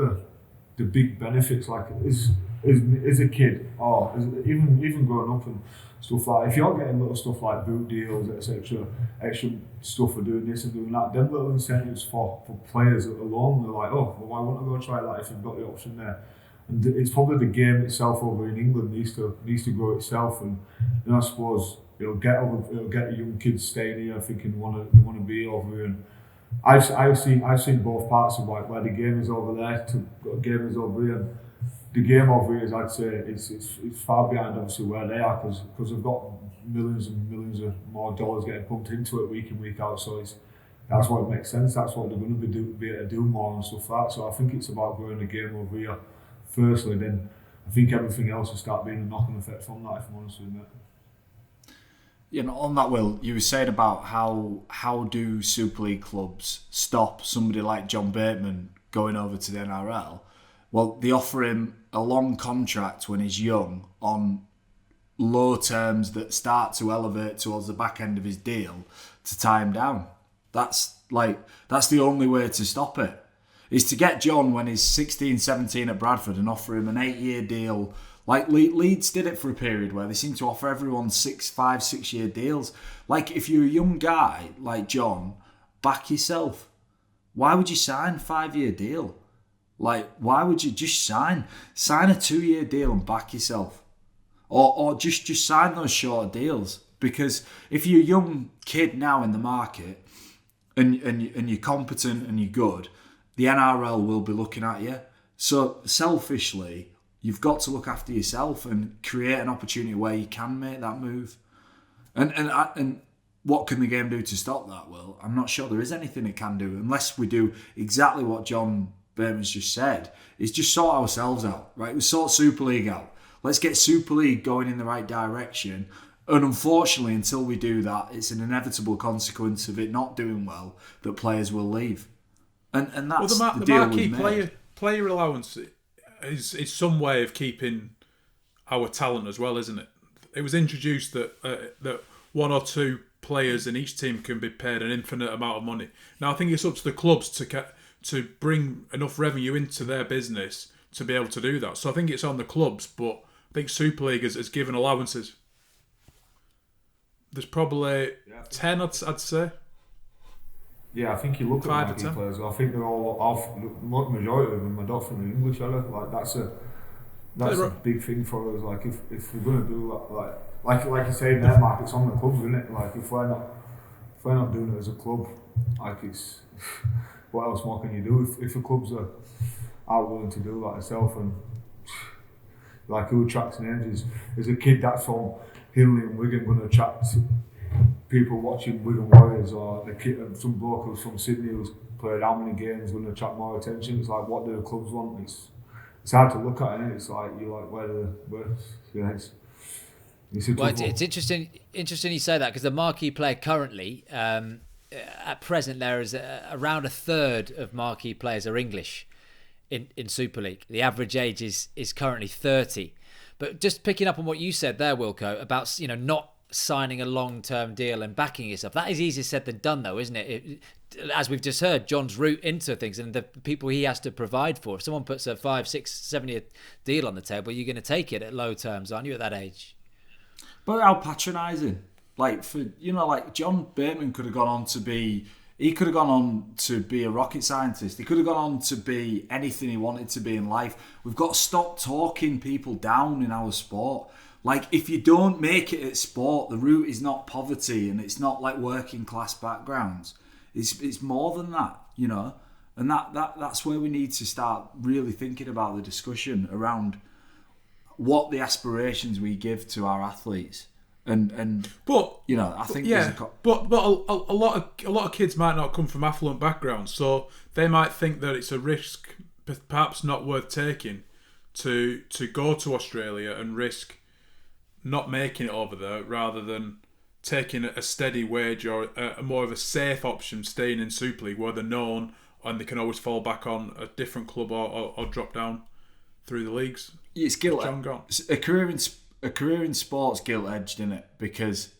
the big benefits, like as a kid, or even growing up and stuff like. If you're getting little stuff like boot deals, etc., extra stuff for doing this and doing that, them little incentives for players alone, they're like, oh, well, why wouldn't I go try that if you've got the option there? And it's probably the game itself over in England needs to grow itself, and I suppose it'll get young kids staying here thinking they want to be over here. And I've seen both parts of like where the game is over there to the game is over here. And the game over here is, I'd say, it's far behind obviously where they are because they've got millions and millions of more dollars getting pumped into it week in week out. So that's what it makes sense. That's what they're going to be able to do more and stuff like that. So I think it's about growing the game over here firstly. Then I think everything else will start being a knock-on effect from that. If I'm honest with you, mate. You know, on that, Will, you were saying about how do Super League clubs stop somebody like John Bateman going over to the NRL? Well, they offer him a long contract when he's young on low terms that start to elevate towards the back end of his deal to tie him down. That's the only way to stop it, is to get John when he's 16, 17 at Bradford and offer him an 8-year deal. Like Leeds did it for a period where they seem to offer everyone 5-6 year deals. Like, if you're a young guy like John, back yourself. Why would you sign a 5-year deal? Like, why would you just sign a 2-year deal and back yourself? Or just sign those shorter deals? Because if you're a young kid now in the market and you're competent and you're good, the NRL will be looking at you. So selfishly, you've got to look after yourself and create an opportunity where you can make that move. And what can the game do to stop that? Well, I'm not sure there is anything it can do unless we do exactly what John Bateman's just said, is just sort ourselves out, right? We sort Super League out. Let's get Super League going in the right direction. And unfortunately, until we do that, it's an inevitable consequence of it not doing well that players will leave. And that's the deal we've made. Marquee player allowance is some way of keeping our talent as well, isn't it? It was introduced that 1 or 2 players in each team can be paid an infinite amount of money. Now I think it's up to the clubs to bring enough revenue into their business to be able to do that. So I think it's on the clubs, but I think Super League has given allowances. There's probably 10, I'd say. Yeah, I think you look at marquee players. I think they're all majority of them. I don't think they're English either. Like that's a big thing for us. Like if we're going to do that, like you say, in their market, it's on the clubs, isn't it? Like if we're not doing it as a club, like it's what else more can you do? If the clubs are willing to do that itself, and like who attracts names is a kid that's from Hilley and Wigan going to attract people watching Wigan Warriors, or the kid, some bloke who's from Sydney who's played how many games going to attract more attention. It's like, what do the clubs want? It's hard to look at, it. It's like you're like, where it's interesting you say that, because the marquee player currently, at present, there is around a third of marquee players are English in Super League. The average age is currently 30. But just picking up on what you said there, Wilco, about not signing a long-term deal and backing yourself. That is easier said than done, though, isn't it? As we've just heard, John's route into things and the people he has to provide for. If someone puts a 5, 6, 7-year deal on the table, you're going to take it at low terms, aren't you, at that age? But how patronising. Like John Bateman could have gone on to be... He could have gone on to be a rocket scientist. He could have gone on to be anything he wanted to be in life. We've got to stop talking people down in our sport. Like, if you don't make it at sport, the root is not poverty, and it's not like working class backgrounds. It's more than that, And that's where we need to start really thinking about the discussion around what the aspirations we give to our athletes. But I think but a lot of kids might not come from affluent backgrounds, so they might think that it's a risk perhaps not worth taking to go to Australia and risk not making it over there, rather than taking a steady wage or a more of a safe option, staying in Super League where they're known and they can always fall back on a different club or drop down through the leagues? It's guilt. A career in sports guilt-edged, isn't it? Because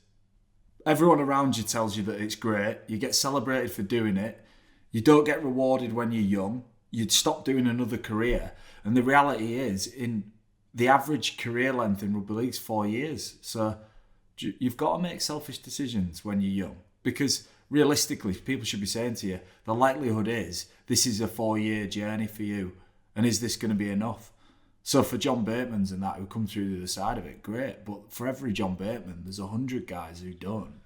everyone around you tells you that it's great. You get celebrated for doing it. You don't get rewarded when you're young. You'd stop doing another career. And the reality is, in the average career length in rugby league is 4 years. So you've got to make selfish decisions when you're young. Because realistically, people should be saying to you, the likelihood is this is a 4-year journey for you. And is this going to be enough? So for John Batemans and that who come through the other side of it, great. But for every John Bateman, there's 100 guys who don't.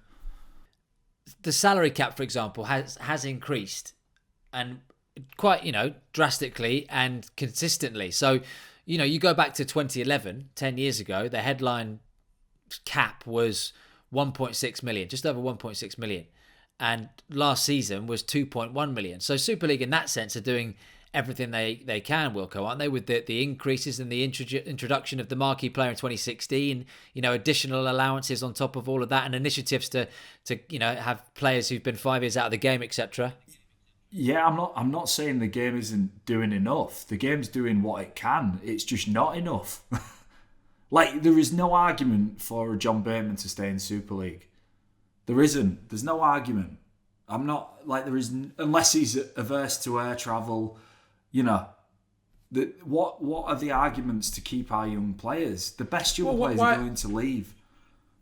The salary cap, for example, has increased, and quite, drastically and consistently. So, you go back to 2011, 10 years ago, the headline cap was 1.6 million, just over 1.6 million. And last season was 2.1 million. So Super League in that sense are doing everything they can, Wilco, aren't they? With the increases and the introduction of the marquee player in 2016, additional allowances on top of all of that, and initiatives to have players who've been 5 years out of the game, etc. Yeah, I'm not saying the game isn't doing enough. The game's doing what it can. It's just not enough. Like, there is no argument for John Bateman to stay in Super League. There isn't. There's no argument. I'm not, there is, unless he's averse to air travel. What are the arguments to keep our young players? The best young players are going to leave.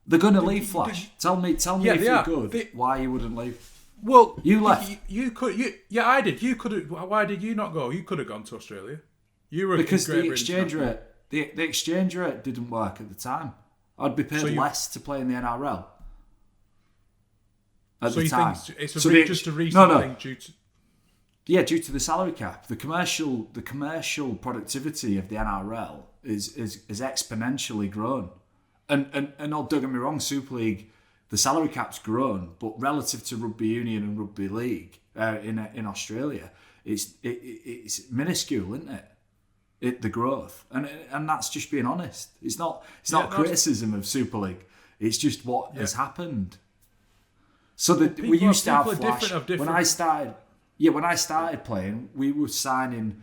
They're going to leave, Flash. Tell me if you're good, why you wouldn't leave. Well, you left. You could. I did. You could. Why did you not go? You could have gone to Australia. You were because the exchange rate. The exchange rate didn't work at the time. I'd be paid less to play in the NRL. At the time. Think it's just a recent thing due to. Yeah, due to the salary cap, the commercial productivity of the NRL is exponentially grown, and don't get me wrong, Super League, the salary cap's grown, but relative to rugby union and rugby league in Australia, it's minuscule, isn't it? The growth, and that's just being honest. It's not criticism of Super League. It's just what has happened. So we used to have Flash when I started. Yeah, when I started playing, we were signing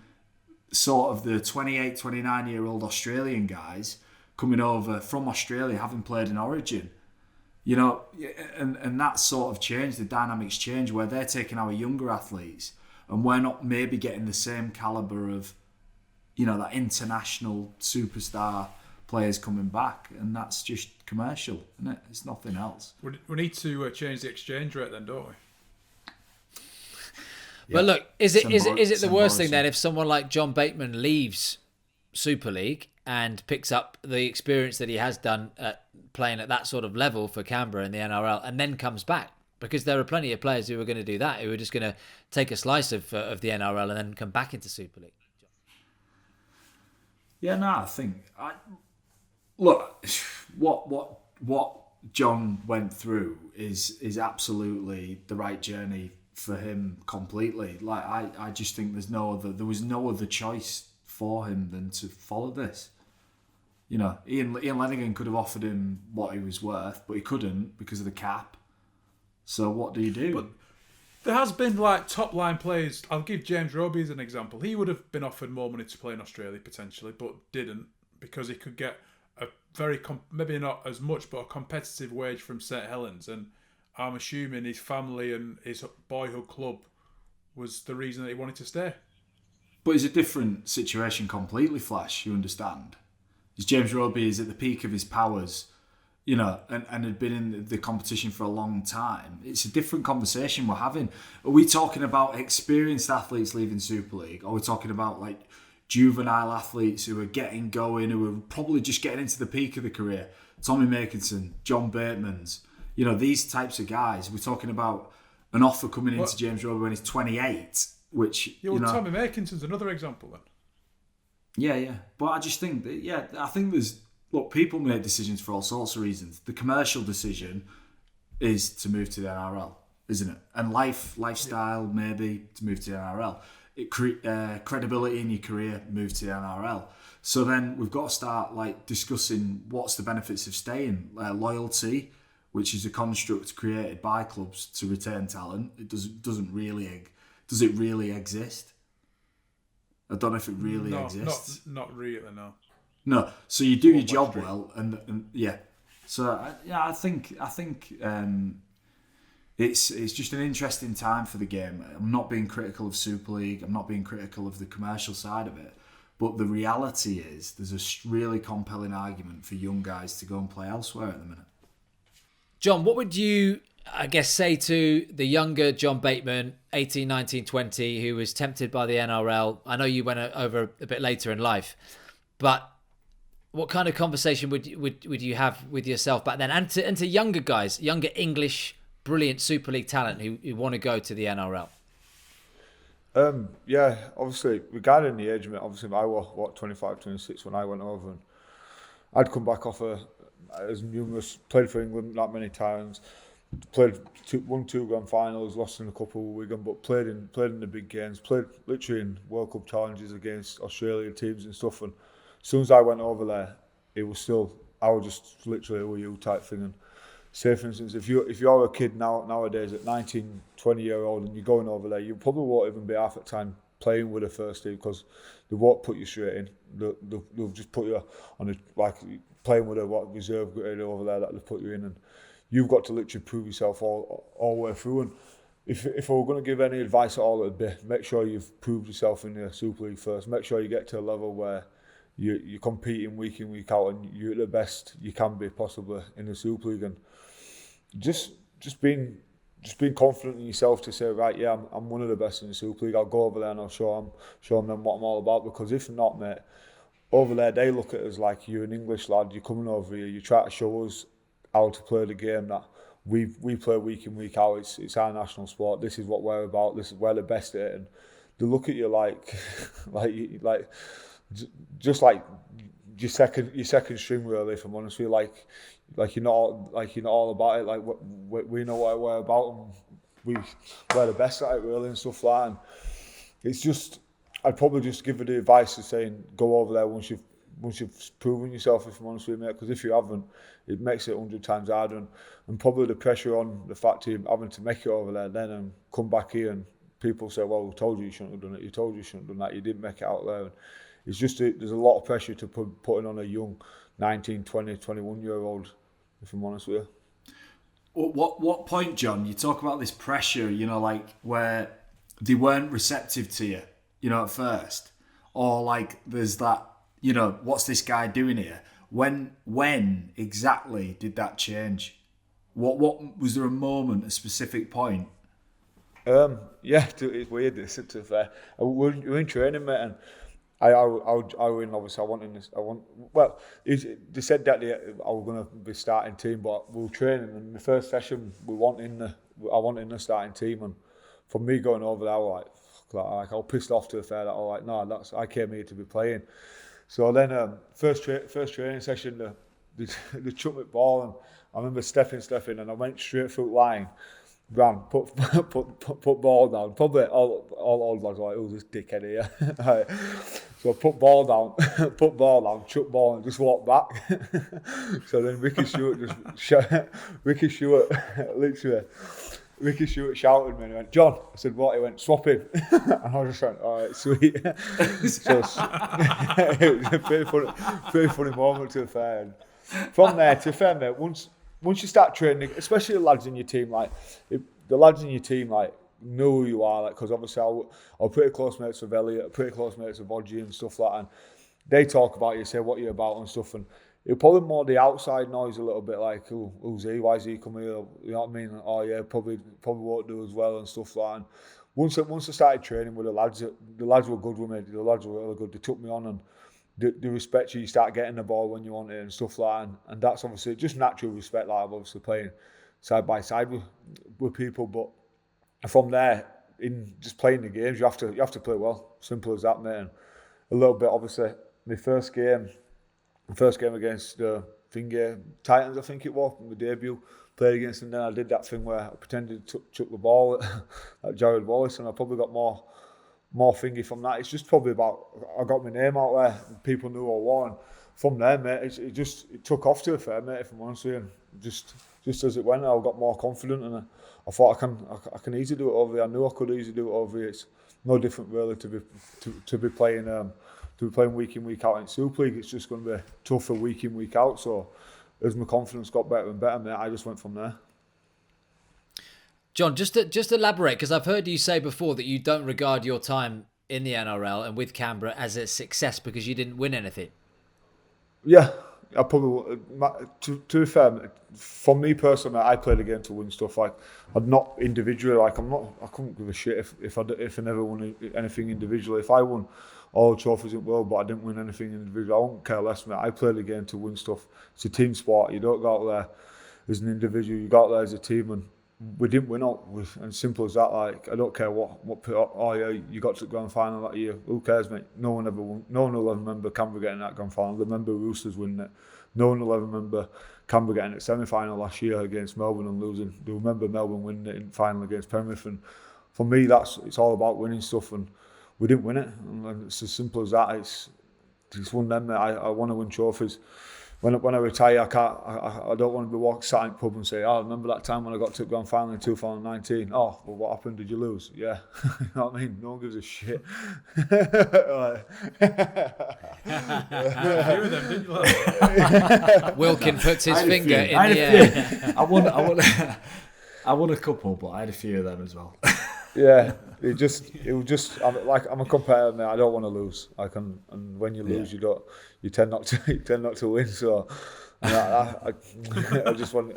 sort of the 28, 29-year-old Australian guys coming over from Australia, having played in Origin. And that sort of changed, the dynamics changed, where they're taking our younger athletes and we're not maybe getting the same calibre of, that international superstar players coming back. And that's just commercial, isn't it? It's nothing else. We need to change the exchange rate then, don't we? But look, is it the worst thing then if someone like John Bateman leaves Super League and picks up the experience that he has done at playing at that sort of level for Canberra in the NRL and then comes back? Because there are plenty of players who are going to do that, who are just going to take a slice of the NRL and then come back into Super League. Yeah, no, I think look, what John went through is absolutely the right journey for him completely. I just think there was no other choice for him than to follow this. Ian Flanagan could have offered him what he was worth, but he couldn't because of the cap. So what do you do? But there has been top line players. I'll give James Roby as an example. He would have been offered more money to play in Australia potentially, but didn't because he could get a very maybe not as much, but a competitive wage from St Helens. And I'm assuming his family and his boyhood club was the reason that he wanted to stay. But it's a different situation completely, Flash, you understand? James Roby is at the peak of his powers, and had been in the competition for a long time. It's a different conversation we're having. Are we talking about experienced athletes leaving Super League? Or are we talking about juvenile athletes who are getting going, who are probably just getting into the peak of the career? Tommy Makinson, John Batemans, these types of guys. We're talking about an offer coming into James Roby when he's 28, which, Tommy Makinson's another example then. Yeah. But I just think that, I think people make decisions for all sorts of reasons. The commercial decision is to move to the NRL, isn't it? And lifestyle, maybe, to move to the NRL. Credibility in your career, move to the NRL. So then we've got to start discussing what's the benefits of staying. Loyalty, which is a construct created by clubs to retain talent. It doesn't really. Does it really exist? I don't know if it really exists. Not really, no. No. So you do your job well, and yeah. So I think it's just an interesting time for the game. I'm not being critical of Super League. I'm not being critical of the commercial side of it. But the reality is, there's a really compelling argument for young guys to go and play elsewhere at the minute. John, what would you, I guess, say to the younger John Bateman, 18, 19, 20, who was tempted by the NRL? I know you went over a bit later in life, but what kind of conversation would you have with yourself back then? And to younger guys, younger English, brilliant Super League talent who want to go to the NRL? Yeah, obviously, regarding the age, obviously I was, 25, 26 when I went over, and I'd come back off played for England that many times, won 2 grand finals, lost in a couple with Wigan, but played in the big games, played literally in World Cup challenges against Australian teams and stuff, and as soon as I went over there, I was just literally a you type thing. And say, for instance, if you're a kid nowadays at 19, 20-year-old and you're going over there, you probably won't even be half the time playing with the first team because they won't put you straight in. They'll just put you on playing with a reserve grade over there that they'll put you in, and you've got to literally prove yourself all the way through. And if I were going to give any advice at all, it'd be make sure you've proved yourself in the Super League first. Make sure you get to a level where you're competing week in, week out, and you're at the best you can be possibly in the Super League. And just being confident in yourself to say, right, yeah, I'm one of the best in the Super League. I'll go over there and I'll show them what I'm all about. Because if not, mate, over there they look at us like you're an English lad. You're coming over here. You try to show us how to play the game that we play week in, week out. It's our national sport. This is what we're about. We're the best at it. And they look at you like just like your second string, really. If I'm honest with you, like you're not all about it. Like we know what we're about, and we're the best at it, really, and stuff like that. And it's just, I'd probably just give you the advice of saying go over there once you've proven yourself. If I'm honest with you, mate, because if you haven't, it makes it 100 times harder, and probably the pressure on the fact of having to make it over there then and come back here and people say, well, we told you shouldn't have done it. You told you shouldn't have done that. You didn't make it out there. And it's just there's a lot of pressure to putting on a young 19, 20, 21-year-old, if I'm honest with you. What point, John, you talk about this pressure, like where they weren't receptive to you, at first, or like there's that, what's this guy doing here? When exactly did that change? What was there a moment, a specific point? Yeah, it's weird. This to be fair, we're in training, mate, and I win. Obviously, they said that I was going to be starting team, but we were training, and the first session I want in the starting team, and for me going over there, I was like I was pissed off to the fair that no, I came here to be playing. So then first training session, they chucked me the ball, and I remember stepping, and I went straight through the line. Ran, put ball down. Probably all lads were like, "Oh, this dickhead here." So I put ball down, chuck ball, and just walked back. So then Ricky Stewart shouted at me and he went, "John." I said, "What?" He went, "Swap him." And I just went, "All right, sweet." So it was a pretty funny moment to the fair. And from there, to fair, mate, once you start training, especially the lads in your team, know who you are, because obviously I'm pretty close mates with Elliot, pretty close mates with Odgie and stuff like that, and they talk about you, say what you're about and stuff, and it'll probably more the outside noise a little bit, like, who's he, why is he coming here, you know what I mean, oh yeah, probably won't do as well and stuff like that. And once I started training with the lads were good with me, the lads were really good, they took me on, and the respect you start getting the ball when you want it and stuff like that, and that's obviously just natural respect, like I'm obviously playing side by side with people, but from there, in just playing the games, you have to play well, simple as that, mate. And a little bit, obviously, my first game against the Titans, I think it was, my debut, played against them, then I did that thing where I pretended to chuck the ball at Jared Wallace, and I probably got more thingy from that. It's just probably about, I got my name out there, and people knew who I was, and from there, mate, it took off to a fair, mate, if I'm honest with you. just as it went, I got more confident, and I thought I can easily do it over here. I knew I could easily do it over here. It's no different really to be playing week in, week out in Super League. It's just going to be tougher week in, week out. So as my confidence got better and better, mate, I just went from there. John, just elaborate, because I've heard you say before that you don't regard your time in the NRL and with Canberra as a success because you didn't win anything. Yeah, I probably, to be fair, for me personally, I played the game to win stuff. Like, I'm not individually, like I couldn't give a shit if I never won anything individually. If I won all the trophies in the world, but I didn't win anything individually, I wouldn't care less, mate. I played the game to win stuff. It's a team sport. You don't go out there as an individual. You go out there as a team, and we didn't win out, and simple as that. Like, I don't care what oh yeah, you got to the grand final that year. Who cares, mate? No one ever won. No one will ever remember Canberra getting that grand final. They remember Roosters winning it. No one will ever remember Canberra getting it semi-final last year against Melbourne and losing. They'll remember Melbourne winning it in final against Penrith. And for me, it's all about winning stuff, and we didn't win it. And it's as simple as that. It's one of them. I want to win trophies. When I retire, I don't want to be sat in the pub and say, oh, remember that time when I got to the grand final in 2019? Oh, well, what happened? Did you lose? Yeah. You know what I mean? No one gives a shit. You had a few of them, didn't you? Wilkin puts his finger in the air. I won a couple, but I had a few of them as well. Yeah, it was just. I'm a competitor, mate. I don't want to lose. And when you lose, you tend not to win. So, I just want.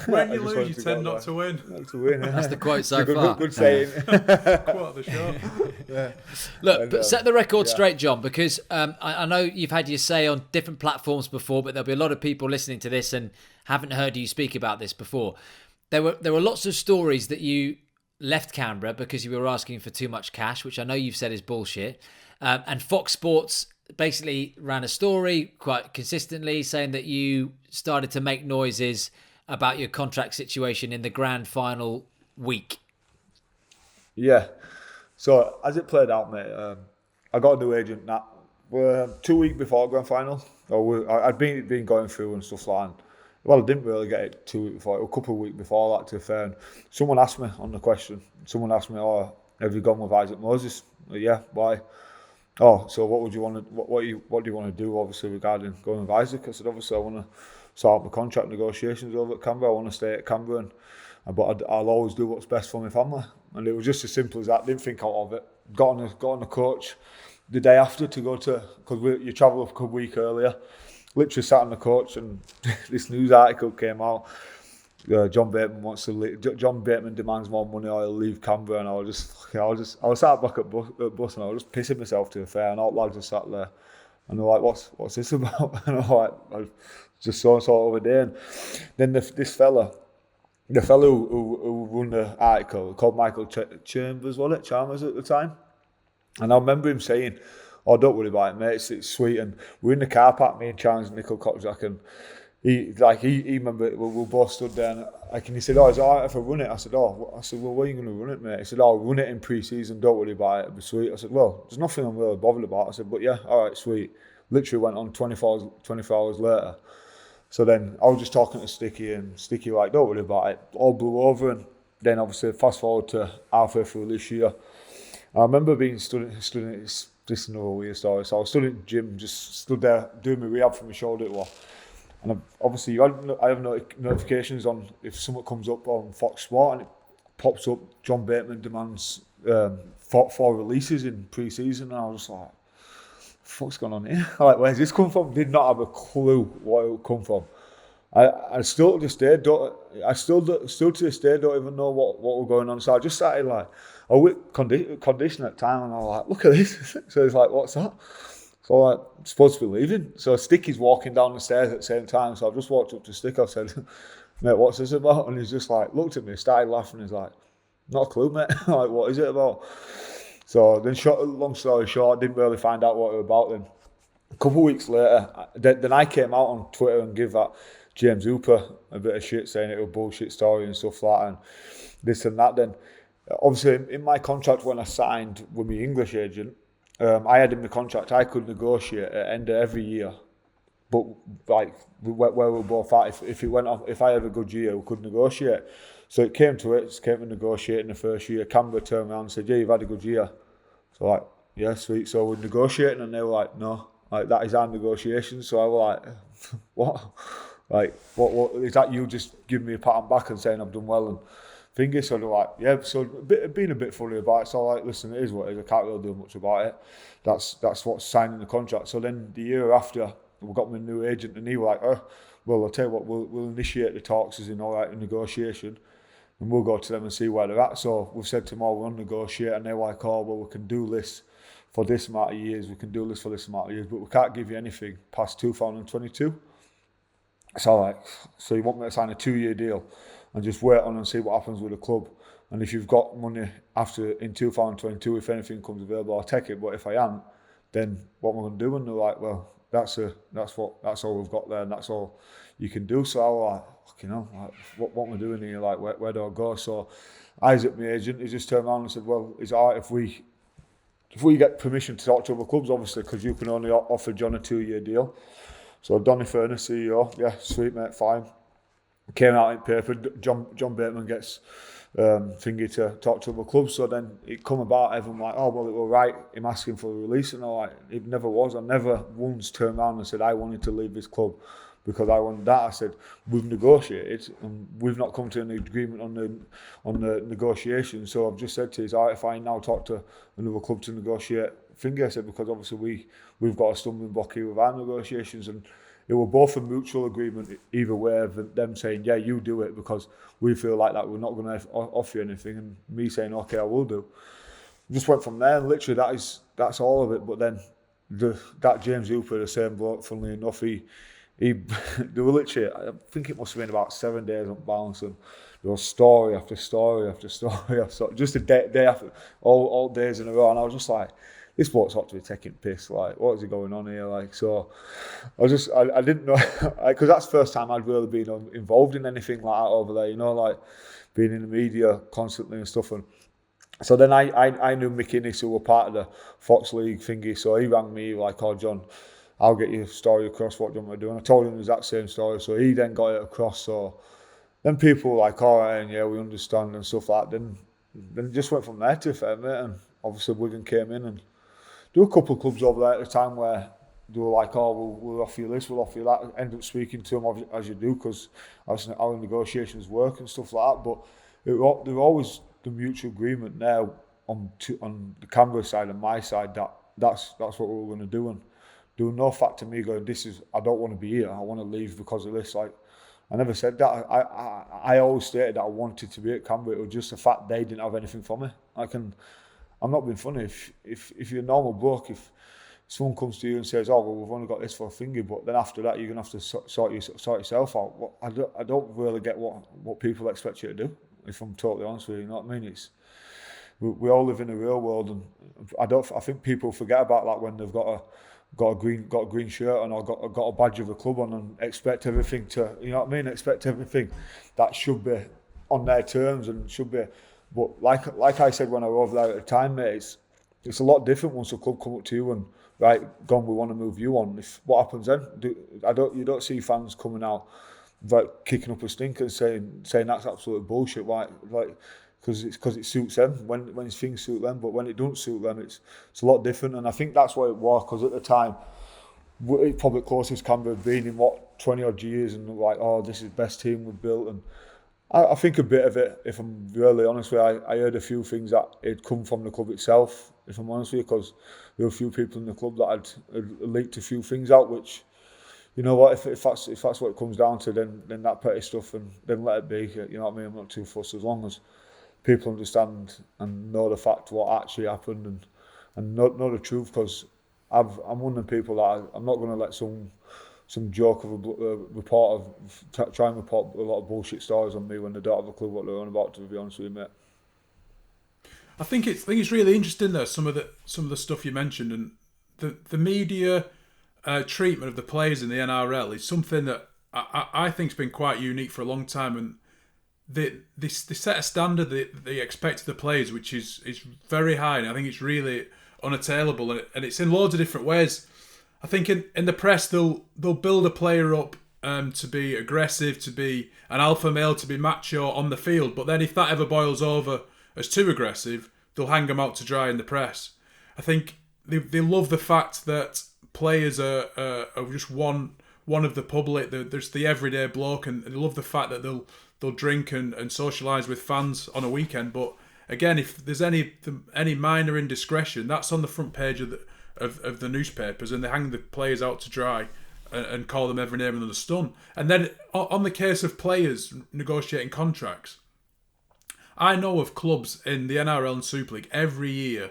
When you lose, you tend not to win. Not to win. That's the quote so far. Good saying. Quote of the show. Yeah. Look, but set the record straight, John, because I know you've had your say on different platforms before, but there'll be a lot of people listening to this and haven't heard you speak about this before. There were lots of stories that you left Canberra because you were asking for too much cash, which I know you've said is bullshit. And Fox Sports basically ran a story quite consistently saying that you started to make noises about your contract situation in the grand final week. Yeah. So as it played out, mate, I got a new agent 2 weeks before grand final. I'd been going through and stuff like that. Well, I didn't really get it 2 weeks before. A couple of weeks before that, to be fair. And someone asked me on the question. Someone asked me, "Oh, have you gone with Isaac Moses?" Yeah. Why? Oh, so what would you want to? What do you want to do? Obviously, regarding going with Isaac, I said, obviously, I want to sort out my contract negotiations over at Canberra. I want to stay at Canberra, but I'll always do what's best for my family. And it was just as simple as that. Didn't think out of it. Got on the coach the day after to go to, because you travel a week earlier. Literally sat on the coach, and this news article came out. John Bateman demands more money, or he'll leave Canberra. And I was sat back at bus, and I was just pissing myself to the fair. And all the lads were sat there, and they're like, "What's this about?" And I'm like, "I just so over there." And then this fella, the fellow who won the article, called Michael Chambers at the time, and I remember him saying, "Oh, don't worry about it, mate. It's sweet." And we're in the car park, me and Charles and Nickel Cockjack, and he remember we both stood there, and he said, "Oh, is it alright if I run it?" I said, "Well, where are you going to run it, mate?" He said, "Oh, I'll run it in pre-season. Don't worry about it. It'll be sweet." I said, "Well, there's nothing I'm really bothered about." I said, "But yeah, alright, sweet." Literally went on 24 hours later. So then I was just talking to Sticky, and Sticky like, "Don't worry about it." All blew over, and then obviously fast forward to halfway through this year. I remember being stood. This is another weird story. So I was stood in the gym, just stood there doing my rehab for my shoulder. And obviously, I have notifications on if something comes up on Fox Sport, and it pops up. John Bateman demands 4 releases in pre-season, and I was just like, "What's going on here? Like, where's this come from?" Did not have a clue where it would come from. I still to this day don't even know what was going on. So I just started like, I was with condition at the time, and I was like, "Look at this." So he's like, "What's that?" So I'm supposed to be leaving. So Sticky's walking down the stairs at the same time. So I've just walked up to Stick. I said, "Mate, what's this about?" And he's just like, looked at me, started laughing. He's like, "Not a clue, mate." I'm like, "What is it about?" So then, long story short, didn't really find out what it was about. Then a couple of weeks later, then I came out on Twitter and gave that James Hooper a bit of shit, saying it was a bullshit story and stuff like that, and this and that. Then obviously in my contract when I signed with my English agent, I had in the contract I could negotiate at the end of every year but like where we're both at, if it went off, if I had a good year, we could negotiate. So it came to negotiating the first year. Canberra turned around and said, yeah, you've had a good year. So like, yeah, sweet. So we're negotiating, and they were like, no, like that is our negotiation. So I was like, what? Like, what is that? You just giving me a pat on the back and saying I've done well and thingy. So they're like, yeah. So being a bit funny about it. So like, listen, it is what it is. I can't really do much about it. That's what's signing the contract. So then the year after, we got my new agent, and he was like, well, I'll tell you what, we'll initiate the talks as in all right in negotiation, and we'll go to them and see where they're at. So we've said to them, we'll negotiate, and they're like, oh, well, we can do this for this amount of years, we can do this for this amount of years, but we can't give you anything past 2022. So like, so you want me to sign a 2-year deal and just wait on and see what happens with the club? And if you've got money after in 2022, if anything comes available, I'll take it. But if I am, then what am I going to do? And they're like, well, that's all we've got there, and that's all you can do. So I was like, like, what am I doing here? Like, where do I go? So Isaac, my agent, he just turned around and said, well, it's all right if we get permission to talk to other clubs, obviously, because you can only offer John a 2-year deal. So Donny Furness, CEO, yeah, sweet mate, fine. Came out in paper. John Bateman gets thingy to talk to other clubs. So then it come about, everyone like, oh, well, it was right, him asking for a release. And all like, it never was. I never once turned around and said I wanted to leave this club because I wanted that. I said, we've negotiated and we've not come to an agreement on the negotiation. So I've just said to his, all right, if I now talk to another club to negotiate finger, I said, because obviously we've got a stumbling block here with our negotiations, and it was both a mutual agreement either way of them saying, yeah, you do it because we feel like that we're not going to offer you anything, and me saying, okay, I will do. Just went from there, and literally that's all of it. But then that James Hooper, the same bloke, funnily enough, he they were literally, I think it must have been about 7 days on balance, and there was story after story after story after, just a day after, all days in a row, and I was just like, this bloke's ought to be taking piss, like, what is he going on here? Like, so I didn't know, because that's the first time I'd really been involved in anything like that over there, like being in the media constantly and stuff. And so then I knew Mick Innes, who were part of the Fox League thingy, so he rang me like, oh, John, I'll get your story across, what do you want me to do? And I told him the exact same story, so he then got it across. So then people were like, all right, and yeah, we understand and stuff like that. Then it just went from there, to be fair, mate. And obviously Wigan came in, and there were a couple of clubs over there at the time where they were like, oh, we'll offer you this, we'll offer you that. I ended up speaking to them as you do, because our negotiations work and stuff like that. But there were always the mutual agreement there on the Canberra side and my side that's what we were going to do. And there was no fact to me going, I don't want to be here, I want to leave because of this. Like, I never said that. I always stated that I wanted to be at Canberra. It was just the fact they didn't have anything for me. I'm not being funny. If you're a normal bloke, if someone comes to you and says, oh, well, we've only got this for a thingy, but then after that, you're going to have to sort yourself out. I don't really get what people expect you to do, if I'm totally honest with you, you know what I mean? We all live in a real world, and I think people forget about that when they've got a green shirt on, or got a badge of a club on, and expect everything to, you know what I mean? Expect everything that should be on their terms and should be. But like I said when I was over there at the time, mate, it's a lot different once a club come up to you and, right, Gone, we want to move you on. What happens then? You don't see fans coming out like kicking up a stink and saying that's absolute bullshit. Like because it suits them when things suit them, but when it don't suit them, it's a lot different. And I think that's what it was, because at the time, it's probably closest Canberra had been in 20 odd years, and like, oh, this is the best team we've built. And I think a bit of it, if I'm really honest with you, I heard a few things that had come from the club itself, if I'm honest with you, because there were a few people in the club that had leaked a few things out, which, you know what, if that's what it comes down to, then that petty stuff, and then let it be. You know what I mean? I'm not too fussed, as long as people understand and know the fact what actually happened and know the truth, because I'm one of the people that I'm not going to let some joke of a reporter try and report a lot of bullshit stories on me when they don't have a clue what they're on about, to be honest with you, mate. I think it's really interesting though, some of the stuff you mentioned, and the media treatment of the players in the NRL is something that I think's been quite unique for a long time, and they set a standard that they expect of the players, which is very high, and I think it's really unattainable, and it's in loads of different ways. I think in the press they'll build a player up to be aggressive, to be an alpha male, to be macho on the field. But then if that ever boils over as too aggressive, they'll hang them out to dry in the press. I think they love the fact that players are just one of the public. There's the everyday bloke, and they love the fact that they'll drink and socialise with fans on a weekend. But again, if there's any minor indiscretion, that's on the front page of the newspapers, and they hang the players out to dry and call them every name under the sun. And then on the case of players negotiating contracts, I know of clubs in the NRL and Super League every year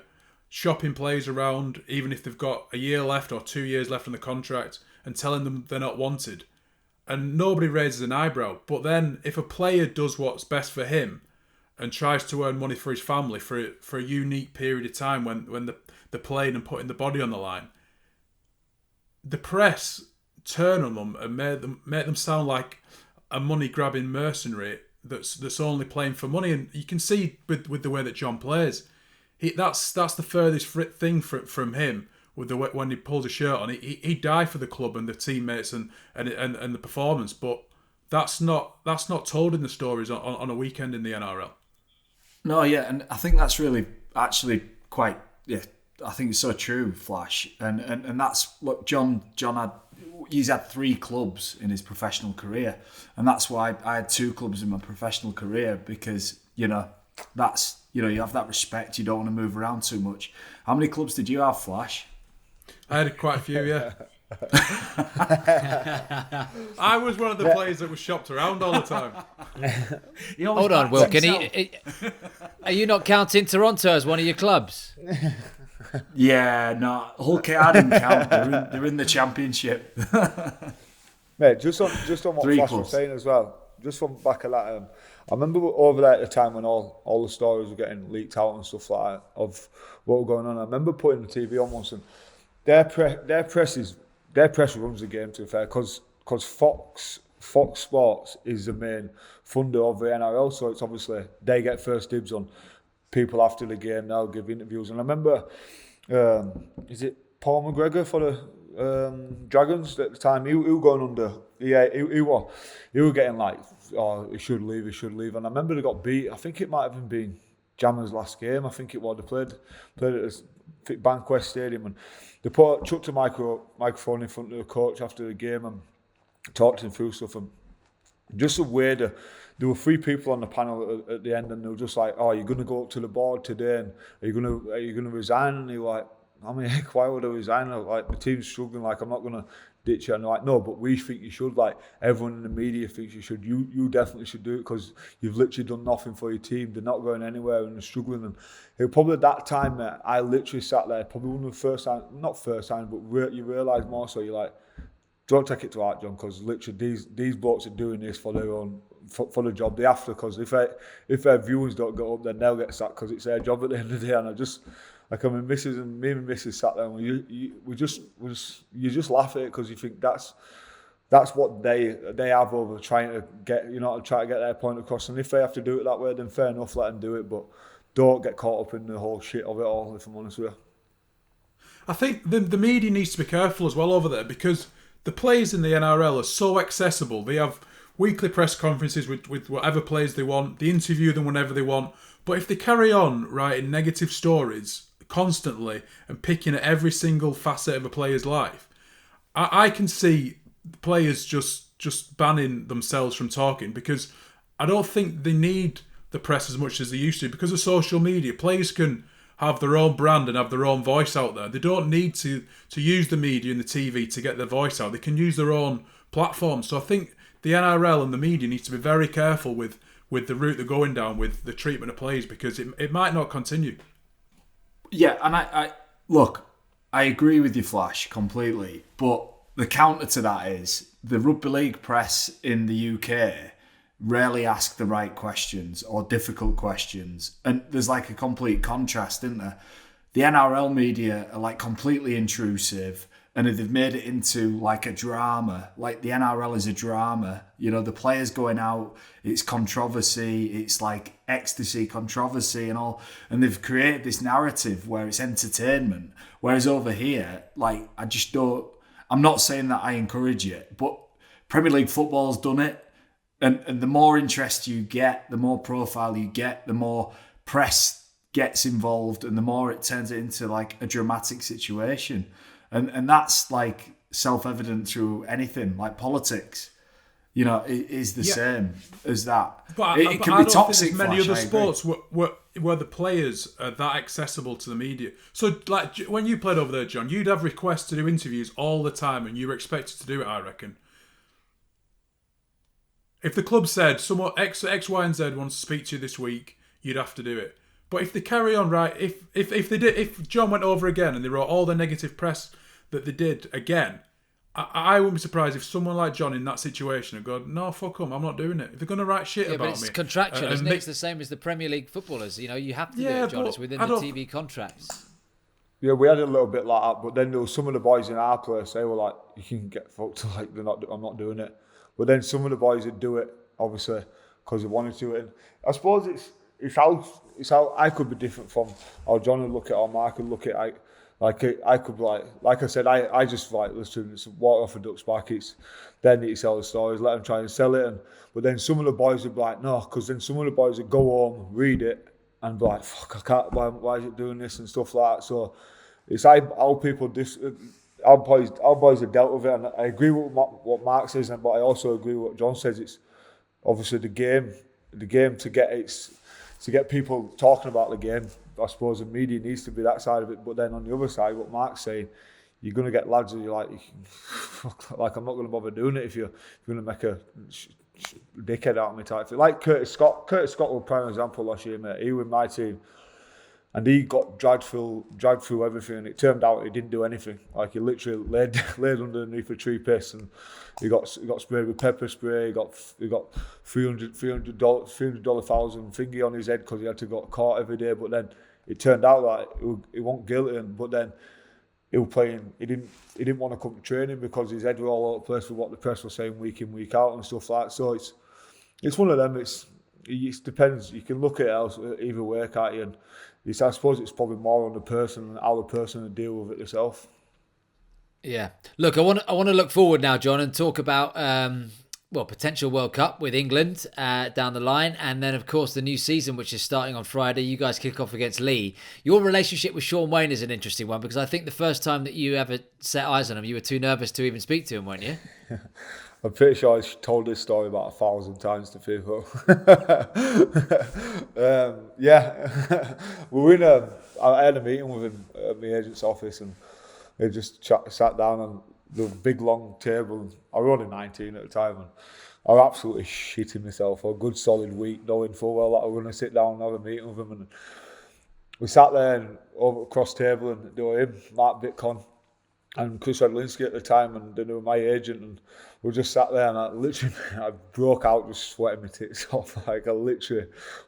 shopping players around, even if they've got a year left or 2 years left on the contract, and telling them they're not wanted. And nobody raises an eyebrow. But then if a player does what's best for him and tries to earn money for his family for a unique period of time when they're playing and putting the body on the line, the press turn on them and make them sound like a money-grabbing mercenary that's only playing for money. And you can see with the way that John plays, that's the furthest thing from him. With the way, when he pulls a shirt on, he die for the club and the teammates and the performance. But that's not told in the stories on a weekend in the NRL. No, yeah, and I think that's really actually quite, yeah, I think it's so true, Flash. And that's, look, John he's had 3 clubs in his professional career, and that's why I had 2 clubs in my professional career, because, that's, you have that respect, you don't want to move around too much. How many clubs did you have, Flash? I had quite a few, yeah. I was one of the players that was shopped around all the time. Hold on, Wilkin. Are you not counting Toronto as one of your clubs? Yeah, no. Hull KR didn't count. They're in the championship. Mate, just on what 3 Flash clubs was saying as well, just from back of that, I remember over there at the time when all the stories were getting leaked out and stuff like that of what were going on. I remember putting the TV on once, and their press runs the game, to be fair, because Fox Sports is the main funder of the NRL, so it's obviously they get first dibs on people after the game. They'll give interviews, and I remember, is it Paul McGregor for the Dragons at the time? He was going under. Yeah, he was getting like, oh, he should leave, and I remember they got beat. I think it might have been Jammer's last game. I think it was. They played at Bankwest Stadium, and they chucked a microphone in front of the coach after the game and talked to him through stuff. And just a way there were 3 people on the panel at the end, and they were just like, "Oh, you're going to go up to the board today, and are you going to resign?" And he was like, "I mean, heck, why would I resign? Like, the team's struggling. Like, I'm not going to ditch you." And they're like, "No, but we think you should. Like, everyone in the media thinks you should. You definitely should do it, because you've literally done nothing for your team. They're not going anywhere and they're struggling." And it was probably that time that I literally sat there, probably one of the first time, not first time, but you realise more so, you're like, don't take it to heart, John, because literally these blokes are doing this for their own, for the job they have to, because if their viewers don't go up, then they'll get sacked, because it's their job at the end of the day. And I just, like, me and Mrs sat there, and you just laugh at it, because you think that's what they have over trying to get, try to get their point across. And if they have to do it that way, then fair enough, let them do it, but don't get caught up in the whole shit of it all, if I'm honest with you. I think the media needs to be careful as well over there, because the players in the NRL are so accessible. They have weekly press conferences with whatever players they want. They interview them whenever they want. But if they carry on writing negative stories constantly and picking at every single facet of a player's life, I can see players just banning themselves from talking, because I don't think they need the press as much as they used to. Because of social media, players can have their own brand and have their own voice out there. They don't need to use the media and the TV to get their voice out. They can use their own platform. So I think the NRL and the media need to be very careful with the route they're going down with the treatment of players, because it might not continue. Yeah, and I look, I agree with you, Flash, completely. But the counter to that is the rugby league press in the UK rarely ask the right questions or difficult questions. And there's like a complete contrast, isn't there? The NRL media are like completely intrusive, and they've made it into like a drama. Like the NRL is a drama. The players going out, it's controversy, it's like ecstasy controversy and all. And they've created this narrative where it's entertainment. Whereas over here, like, I just don't, I'm not saying that I encourage it, but Premier League football's done it. And the more interest you get, the more profile you get, the more press gets involved, and the more it turns it into like a dramatic situation. And that's like self-evident through anything, like politics. You know, it is the same as that. But it can be toxic. Think there's many other sports where the players are that accessible to the media. So, like when you played over there, John, you'd have requests to do interviews all the time, and you were expected to do it. I reckon. If the club said someone X, Y, and Z wants to speak to you this week, you'd have to do it. But if they carry on, right? If John went over again and they wrote all the negative press that they did again, I wouldn't be surprised if someone like John in that situation would go, no, fuck them, I'm not doing it. If they're going to write shit about me... It's contractual, isn't it? It's the same as the Premier League footballers. You know, you have to do it, John. It's within the TV contracts. Yeah, we had a little bit like that, but then there was some of the boys in our place, they were like, you can get fucked, like, I'm not doing it. But then some of the boys would do it, obviously, because they wanted to. And I suppose it's how I could be different from how John would look at it, or Mark would look at it. I could like I said, I just like listen, it's water off a duck's back. It's they need to sell the stories, let them try and sell it. But then some of the boys would be like, no, because then some of the boys would go home, read it, and be like, fuck, I can't. Why is it doing this and stuff like that? So it's how people our boys have dealt with it, and I agree with what Mark says, but I also agree with what John says. It's obviously the game to get people talking about the game. I suppose the media needs to be that side of it, but then on the other side, what Mark's saying, you're going to get lads who you're like I'm not going to bother doing it if you're going to make a dickhead out of me type thing. Like Curtis Scott was a prime example last year, mate. He was my team. And he got dragged through everything, and it turned out he didn't do anything. Like he literally laid underneath a tree piss, and he got sprayed with pepper spray. He got $300 fouls and thingy on his head because he had to go to court every day. But then it turned out that he wasn't guilty, but then he was playing. He didn't want to come to training because his head was all over the place with what the press was saying week in, week out and stuff like that. So it's one of them. It depends. You can look at it either way, can't you? And I suppose it's probably more on the person and how the person will deal with it themselves. Yeah. Look, I want to look forward now, John, and talk about potential World Cup with England down the line, and then of course the new season, which is starting on Friday. You guys kick off against Lee. Your relationship with Shaun Wane is an interesting one, because I think the first time that you ever set eyes on him, you were too nervous to even speak to him, weren't you? I'm pretty sure I told this story about 1,000 times to people. I had a meeting with him at my agent's office, and they just sat down on the big long table. I was only 19 at the time, and I was absolutely shitting myself for a good solid week, knowing full well that I was going to sit down and have a meeting with him. And we sat there and over across the table, and there were him, Mark Bitcon, and Chris Redlinski at the time, and they were my agent, and we just sat there, and I broke out just sweating my tits off. Like I literally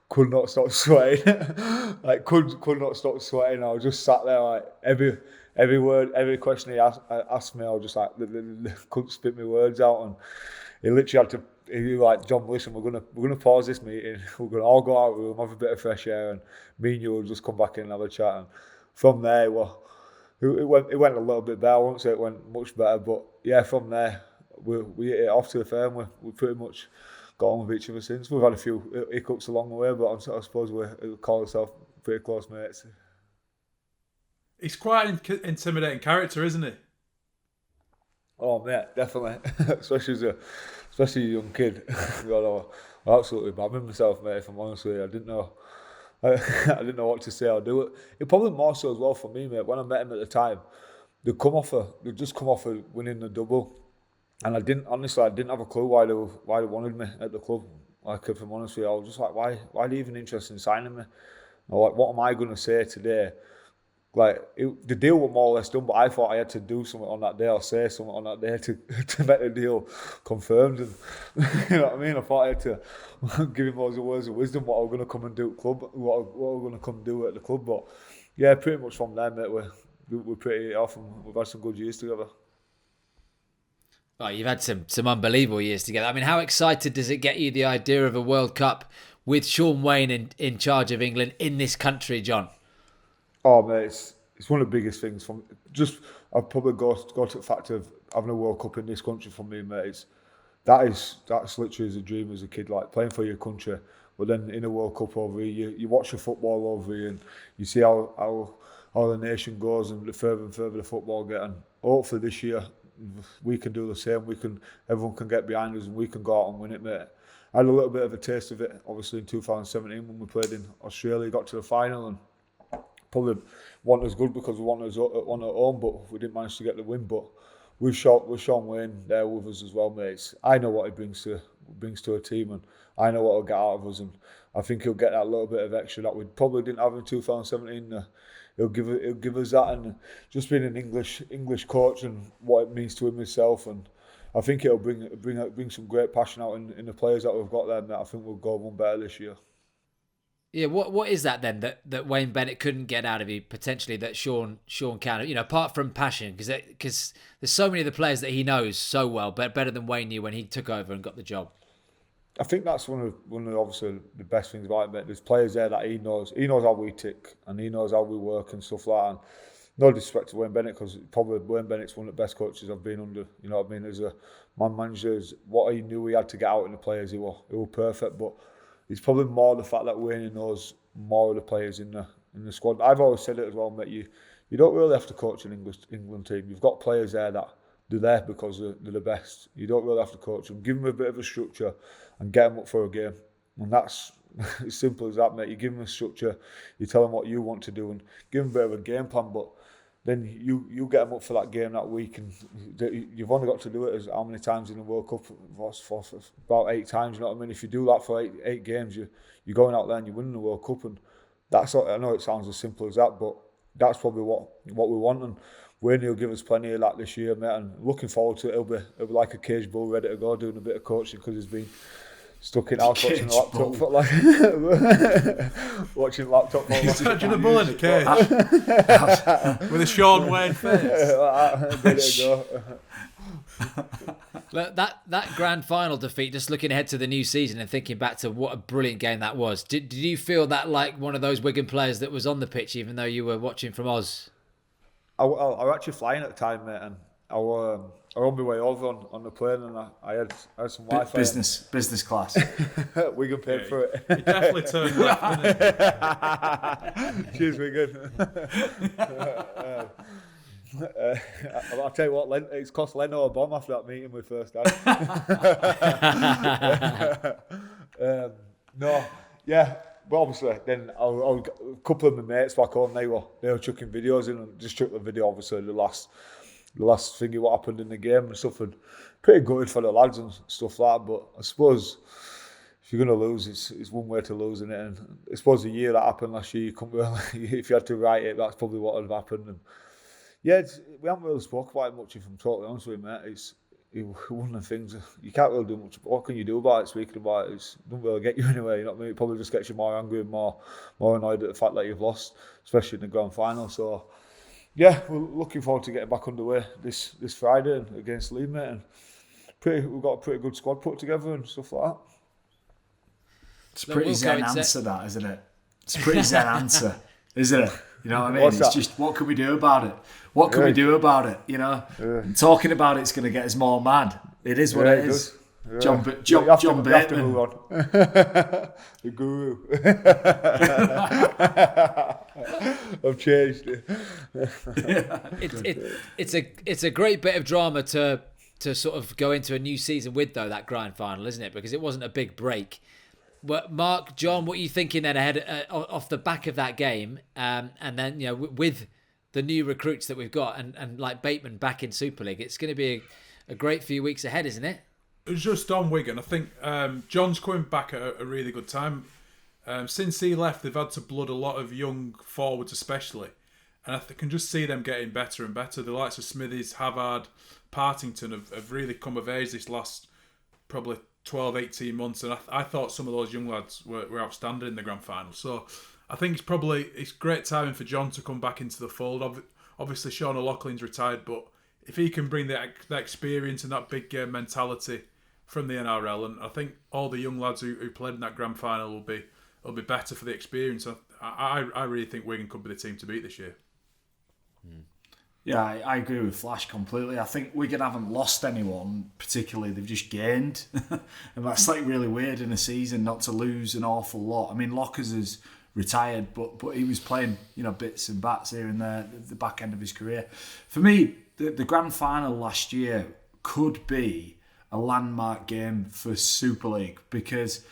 could not stop sweating. Like could not stop sweating. I was just sat there, like every word, every question he asked me, I was just like couldn't spit my words out. And he literally had to. He was like, John, listen, we're gonna pause this meeting. We're gonna all go out of the room, have a bit of fresh air, and me and you will just come back in and have a chat. And from there, it went a little bit better. I won't say it went much better, but yeah, from there we hit it off to the fair. We pretty much got on with each other since. We've had a few hiccups along the way, but I suppose we call ourselves pretty close mates. He's quite an intimidating character, isn't he? Oh, mate, definitely. especially a young kid. I'm absolutely babbling myself, mate. If I'm honest with you, I didn't know what to say or do. It probably more so as well for me, mate. When I met him at the time, they'd just come off of winning the double, and I didn't have a clue why they wanted me at the club. Like, if I'm honest with you, I was just like, why are they even interested in signing me? Or like, what am I going to say today? Like, the deal was more or less done, but I thought I had to do something on that day or say something on that day to make the deal confirmed. And you know what I mean? I thought I had to give him those words of wisdom, what I was going to come and do at club, what I was going to come and do at the club. But yeah, pretty much from there, mate, we're pretty off, and we've had some good years together. Oh, you've had some unbelievable years together. I mean, how excited does it get you, the idea of a World Cup with Shaun Wane in charge of England in this country, John? Oh, mate, it's one of the biggest things. I've probably got to the fact of having a World Cup in this country for me, mate. That's literally as a dream as a kid, like playing for your country. But then in a World Cup over here, you watch the football over here and you see how the nation goes and the further and further the football get. And hopefully this year we can do the same. Everyone can get behind us and we can go out and win it, mate. I had a little bit of a taste of it, obviously in 2017 when we played in Australia, got to the final and probably wasn't as good because we won at home, but we didn't manage to get the win. But with Sean Wayne there with us as well, mates. I know what he brings to a team, and I know what he'll get out of us, and I think he'll get that little bit of extra that we probably didn't have in 2017. He'll give us that, and just being an English coach and what it means to him himself, and I think it'll bring some great passion out in the players that we've got there, mate. I think we'll go one better this year. Yeah, what is that then that Wayne Bennett couldn't get out of you potentially that Sean can? You know, apart from passion, because there's so many of the players that he knows so well, but better than Wayne knew when he took over and got the job. I think that's one of obviously the best things about it. There's players there that he knows how we tick and he knows how we work and stuff like that. And no disrespect to Wayne Bennett, because probably Wayne Bennett's one of the best coaches I've been under. You know what I mean? As a man manager, what he knew he had to get out in the players, he was perfect. But it's probably more the fact that Wayne knows more of the players in the squad. I've always said it as well, mate. You don't really have to coach an England team. You've got players there that they're there because they're the best. You don't really have to coach them. Give them a bit of a structure and get them up for a game. And that's as simple as that, mate. You give them a structure, you tell them what you want to do, and give them a bit of a game plan. But then you get them up for that game that week, and you've only got to do it as how many times in the World Cup? For about 8 times. You know what I mean? If you do that for eight games, you're going out there and you're winning the World Cup, and that's. I know it sounds as simple as that, but that's probably what we want. And Wayne will give us plenty of that this year, mate. And looking forward to it. It'll be like a cage bull ready to go, doing a bit of coaching because he's been stuck in house watching the laptop for watching laptop. Imagine a bull in a cage with a Sean Wayne face. Look, that grand final defeat, just looking ahead to the new season and thinking back to what a brilliant game that was. Did you feel that like one of those Wigan players that was on the pitch, even though you were watching from Oz? I was actually flying at the time, mate, and I was on my way over on the plane, and I had some Wi-Fi. Business class. Wigan paid for it. He definitely turned left, didn't he? Cheers, Wigan. I'll tell you what, it's cost Leno a bomb after that meeting we first had. But obviously, then a couple of my mates back home, they were chucking videos in, and just chucked the video, obviously, the last thingy what happened in the game and stuff, and pretty good for the lads and stuff like that. But I suppose if you're going to lose, it's one way to lose, innit? And I suppose the year that happened last year, if you had to write it, that's probably what would have happened. And yeah, we haven't really spoke about it much, if I'm totally honest with you, mate. It's one of the things, you can't really do much. What can you do about it? Speaking about it, it doesn't really get you anywhere, you know what I mean? It probably just gets you more angry and more annoyed at the fact that you've lost, especially in the grand final. So yeah, we're looking forward to getting back underway this Friday against Leeds, mate. And we've got a pretty good squad put together and stuff like that. It's a pretty zen answer, that, isn't it? It's a pretty zen answer, isn't it? You know what I mean? It's just, what can we do about it? What can we do about it? You know, talking about it's going to get us more mad. It is what it is. Yeah. John Bateman. The guru. I've changed it. It's a great bit of drama to sort of go into a new season with, though, that grand final, isn't it? Because it wasn't a big break. But Mark, John, what are you thinking then ahead off the back of that game, and then with the new recruits that we've got and like Bateman back in Super League, it's going to be a great few weeks ahead, isn't it? It was just on Wigan. I think John's coming back at a really good time. Since he left, they've had to blood a lot of young forwards, especially, and I can just see them getting better and better. The likes of Smithies, Havard, Partington have really come of age this last probably 12, 18 months, and I thought some of those young lads were outstanding in the grand final. So I think it's great timing for John to come back into the fold. Obviously, Sean O'Loughlin's retired, but if he can bring that experience and that big game mentality from the NRL, and I think all the young lads who played in that grand final will be better for the experience. I really think Wigan could be the team to beat this year. Yeah, I agree with Flash completely. I think Wigan haven't lost anyone particularly. They've just gained. And that's like really weird in a season not to lose an awful lot. I mean, Lockers is retired, but he was playing, bits and bats here and there at the back end of his career. For me, the grand final last year could be a landmark game for Super League because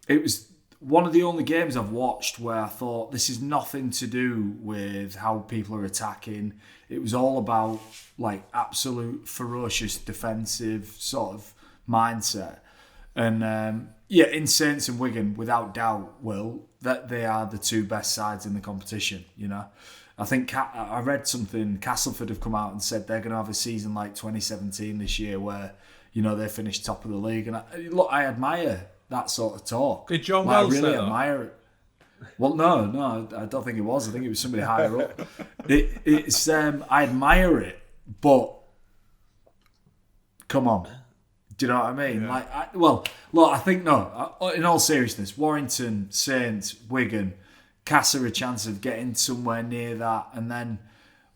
it was one of the only games I've watched where I thought this is nothing to do with how people are attacking. It was all about like absolute ferocious defensive sort of mindset. And in Saints and Wigan, without doubt, Will, that they are the two best sides in the competition. I think I read something. Castleford have come out and said they're going to have a season like 2017 this year, where they finish top of the league. And I admire that sort of talk. Did John Wells say that? I really admire it. Well, no, I don't think it was. I think it was somebody higher up. It's I admire it, but come on, do you know what I mean? Yeah. I think no. In all seriousness, Warrington, Saints, Wigan, Casa a chance of getting somewhere near that, and then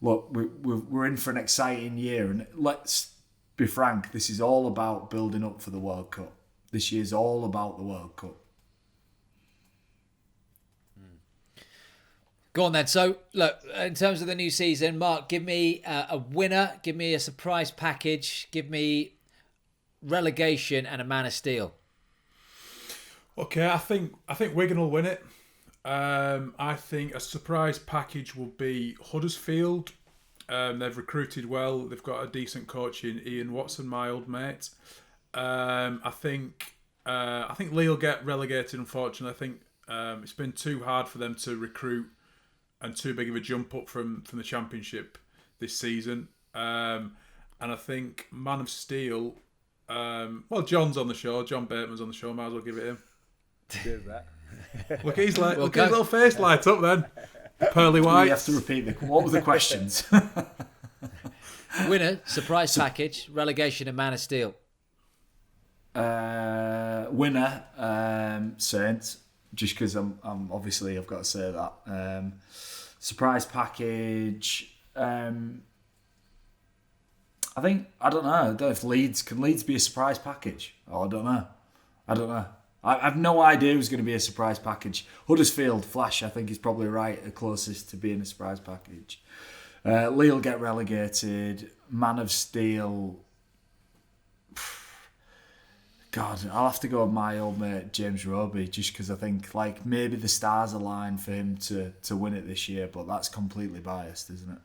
look, we're in for an exciting year, and let's be frank, this is all about building up for the World Cup. This year's all about the World Cup. Go on then. So, look, in terms of the new season, Mark, give me a winner, give me a surprise package, give me relegation and a Man of Steel. Okay, I think Wigan will win it. I think a surprise package will be Huddersfield. They've recruited well. They've got a decent coach in Ian Watson, my old mate. I think Lee will get relegated. Unfortunately, I think it's been too hard for them to recruit and too big of a jump up from the Championship this season. And I think Man of Steel. John's on the show. John Bateman's on the show. Might as well give it him. Cheers, that. Look at his little face light up then. Pearly white. You have to repeat what were the questions? Winner, surprise package, relegation and Man of Steel. Winner, Saints, just because I'm obviously I've got to say that. Surprise package. I don't know if Leeds can be a surprise package. I don't know. I have no idea who's going to be a surprise package. Huddersfield, Flash, I think is probably right, the closest to being a surprise package. Lee will get relegated. Man of Steel. God, I'll have to go with my old mate James Roby, just because I think maybe the stars align for him to win it this year, but that's completely biased, isn't it?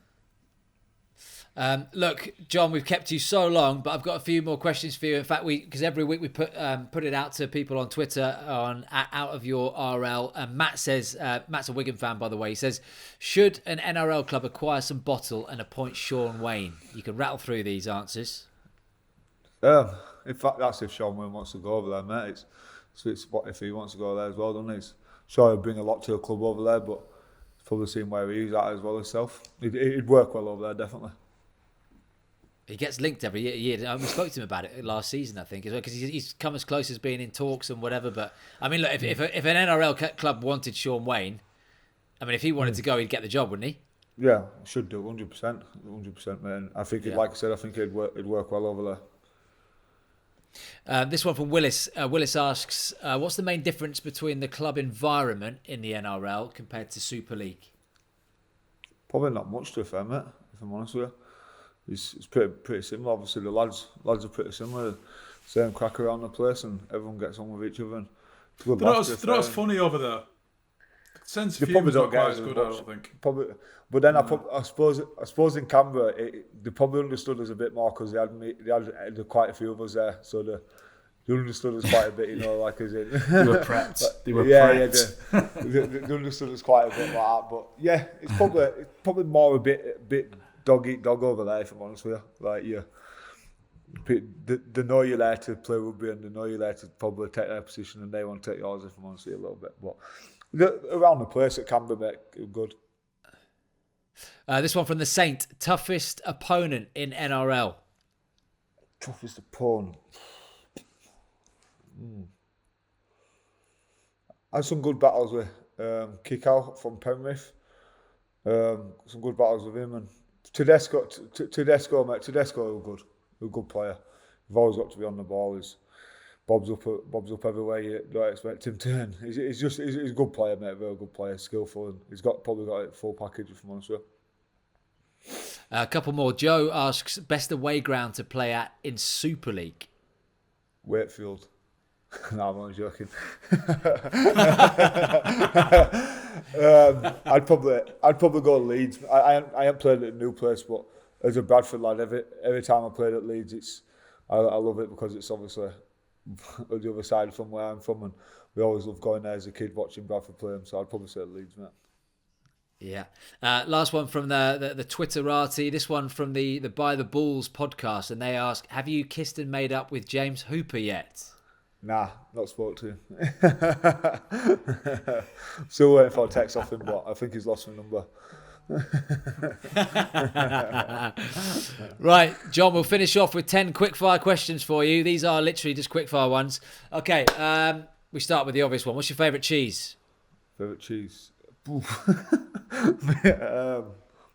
Look, John, we've kept you so long, but I've got a few more questions for you. In fact, because every week we put it out to people on Twitter on Out of Your RL. And Matt says, Matt's a Wigan fan, by the way. He says, should an NRL club acquire some bottle and appoint Sean Wayne? You can rattle through these answers. In fact, that's if Sean Wayne wants to go over there, mate. It's if he wants to go there as well, doesn't he? Sure, he'll bring a lot to the club over there, but it's probably seen where he's at as well himself. He'd work well over there, definitely. He gets linked every year. We spoke to him about it last season, I think, as well, because he's come as close as being in talks and whatever. But I mean, look, if an NRL club wanted Sean Wayne, I mean, if he wanted to go, he'd get the job, wouldn't he? Yeah, should do 100%, man. I think, like I said, I think it'd work well over there. This one from Willis. Willis asks, what's the main difference between the club environment in the NRL compared to Super League? Probably not much, to be fair, mate, if I'm honest with you. It's pretty similar. Obviously, the lads are pretty similar. Same crack around the place, and everyone gets on with each other. And they're not as funny over there. Sense of humour's not quite as good, I don't think. Probably, but then I suppose in Canberra they probably understood us a bit more because they had quite a few of us there, so they understood us quite a bit, like as in they were prepped. They understood us quite a bit like that. But yeah, it's probably more a bit dog eat dog over there, if I'm honest with you. Like they know you're there to play rugby, and they know you're there to probably take their position, and they want to take yours, if I'm honest with you, a little bit. But around the place at Canberra, mate, good. This one from the Saint. Toughest opponent in NRL? Toughest opponent? I had some good battles with Kick Out from Penrith. Some good battles with him, and Tedesco, mate. Tedesco, a good player. You've always got to be on the ball. He's bobs up everywhere you don't expect him to. He's a good player, mate. Very good player, skillful, and he's probably got a full package, if I'm honest with you. A couple more. Joe asks, best away ground to play at in Super League? Wakefield. No, I'm only joking. I'd probably go Leeds. I haven't played at a new place, but as a Bradford lad, every time I played at Leeds, I love it because it's obviously the other side from where I'm from, and we always loved going there as a kid watching Bradford play them. So I'd probably say Leeds, mate. Yeah. Last one from the Twitterati. This one from the By the Balls podcast, and they ask, have you kissed and made up with James Hooper yet? Nah, not spoke to him. Still waiting for a text off him, but I think he's lost my number. Right, John, we'll finish off with 10 quickfire questions for you. These are literally just quickfire ones. Okay, we start with the obvious one. What's your favourite cheese? Favourite cheese?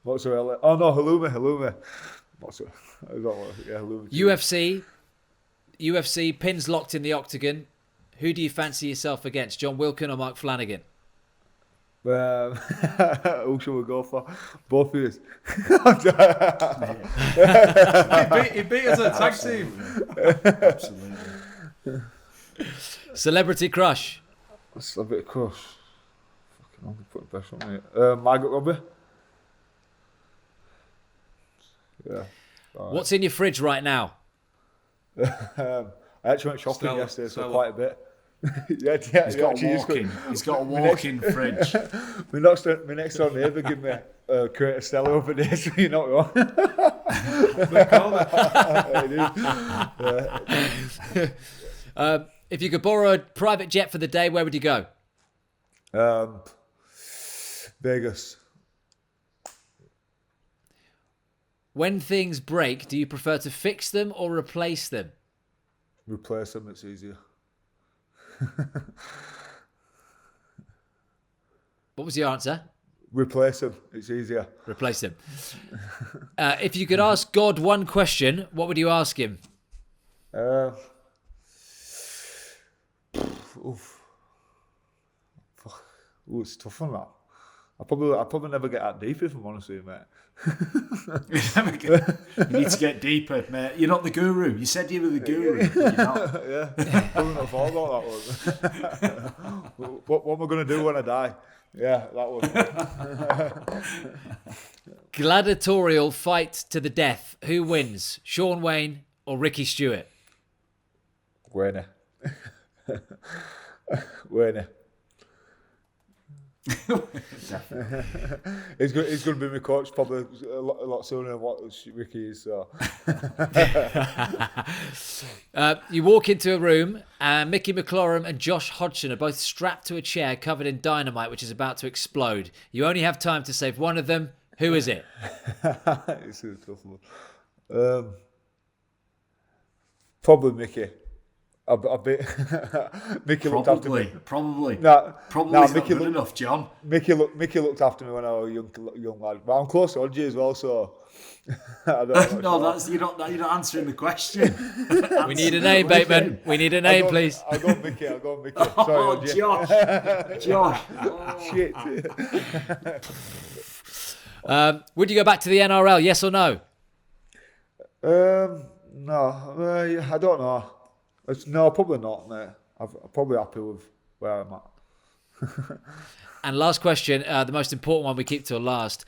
Mozzarella. Oh no, halloumi. Halloumi. UFC, pins locked in the octagon. Who do you fancy yourself against, John Wilkin or Mark Flanagan? Who should we go for? Both of us. He beat us at tag team. Absolutely. Celebrity crush. Celebrity crush. Fucking hell, put the best on me. Margaret Robbie. Yeah. What's in your fridge right now? I actually went shopping yesterday, so quite a bit. He's got a walk-in fridge. My next door neighbour gave me a crate of Stella over there, so you're not wrong. If you could borrow a private jet for the day, where would you go? Vegas. When things break, do you prefer to fix them or replace them? Replace them, it's easier. What was your answer? Replace them, it's easier. Replace them. If you could ask God one question, what would you ask him? It's tough on that. I probably never get that deep, if I'm honest with you, mate. You need to get deeper, mate. You're not the guru. You said you were the guru. You're not. Yeah, probably not thought about that one. What am I going to do when I die? Yeah, that one. Gladiatorial fight to the death. Who wins? Sean Wayne or Ricky Stewart? Wayne. He's going to be my coach probably a lot sooner than what Ricky is. So. You walk into a room and Mickey McLaurin and Josh Hodgson are both strapped to a chair covered in dynamite which is about to explode. You only have time to save one of them. Who is it? It's a tough one. Probably Mickey. Mickey looked after me. Probably. Probably not good enough, John. Mickey looked after me when I was a young lad. But I'm close to Odgie as well, so. I don't know you're not answering the question. We need a name, Bateman. We need a name, please. I'll go Mickey. Sorry, Odgie. Josh. Shit. Would you go back to the NRL? Yes or no? No. I don't know. No, probably not, mate. I'm probably happy with where I'm at. And last question, the most important one we keep till last.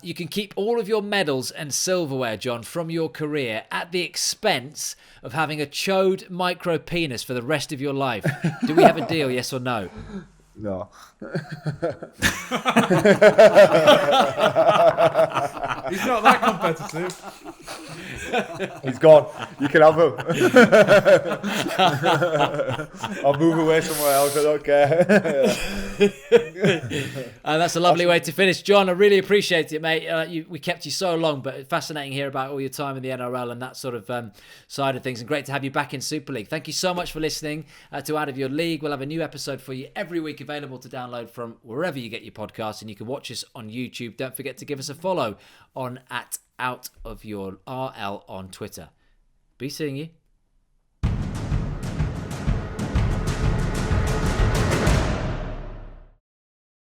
You can keep all of your medals and silverware, John, from your career at the expense of having a chode micro penis for the rest of your life. Do we have a deal, yes or no? No. He's not that competitive. He's gone. You can have him. I'll move away somewhere else. I don't care. And that's a lovely way to finish. John, I really appreciate it, mate. We kept you so long, but fascinating to hear about all your time in the NRL and that sort of side of things. And great to have you back in Super League. Thank you so much for listening to Out of Your League. We'll have a new episode for you every week, available to download from wherever you get your podcasts, and you can watch us on YouTube. Don't forget to give us a follow on @OutOfYourRL on Twitter. Be seeing you.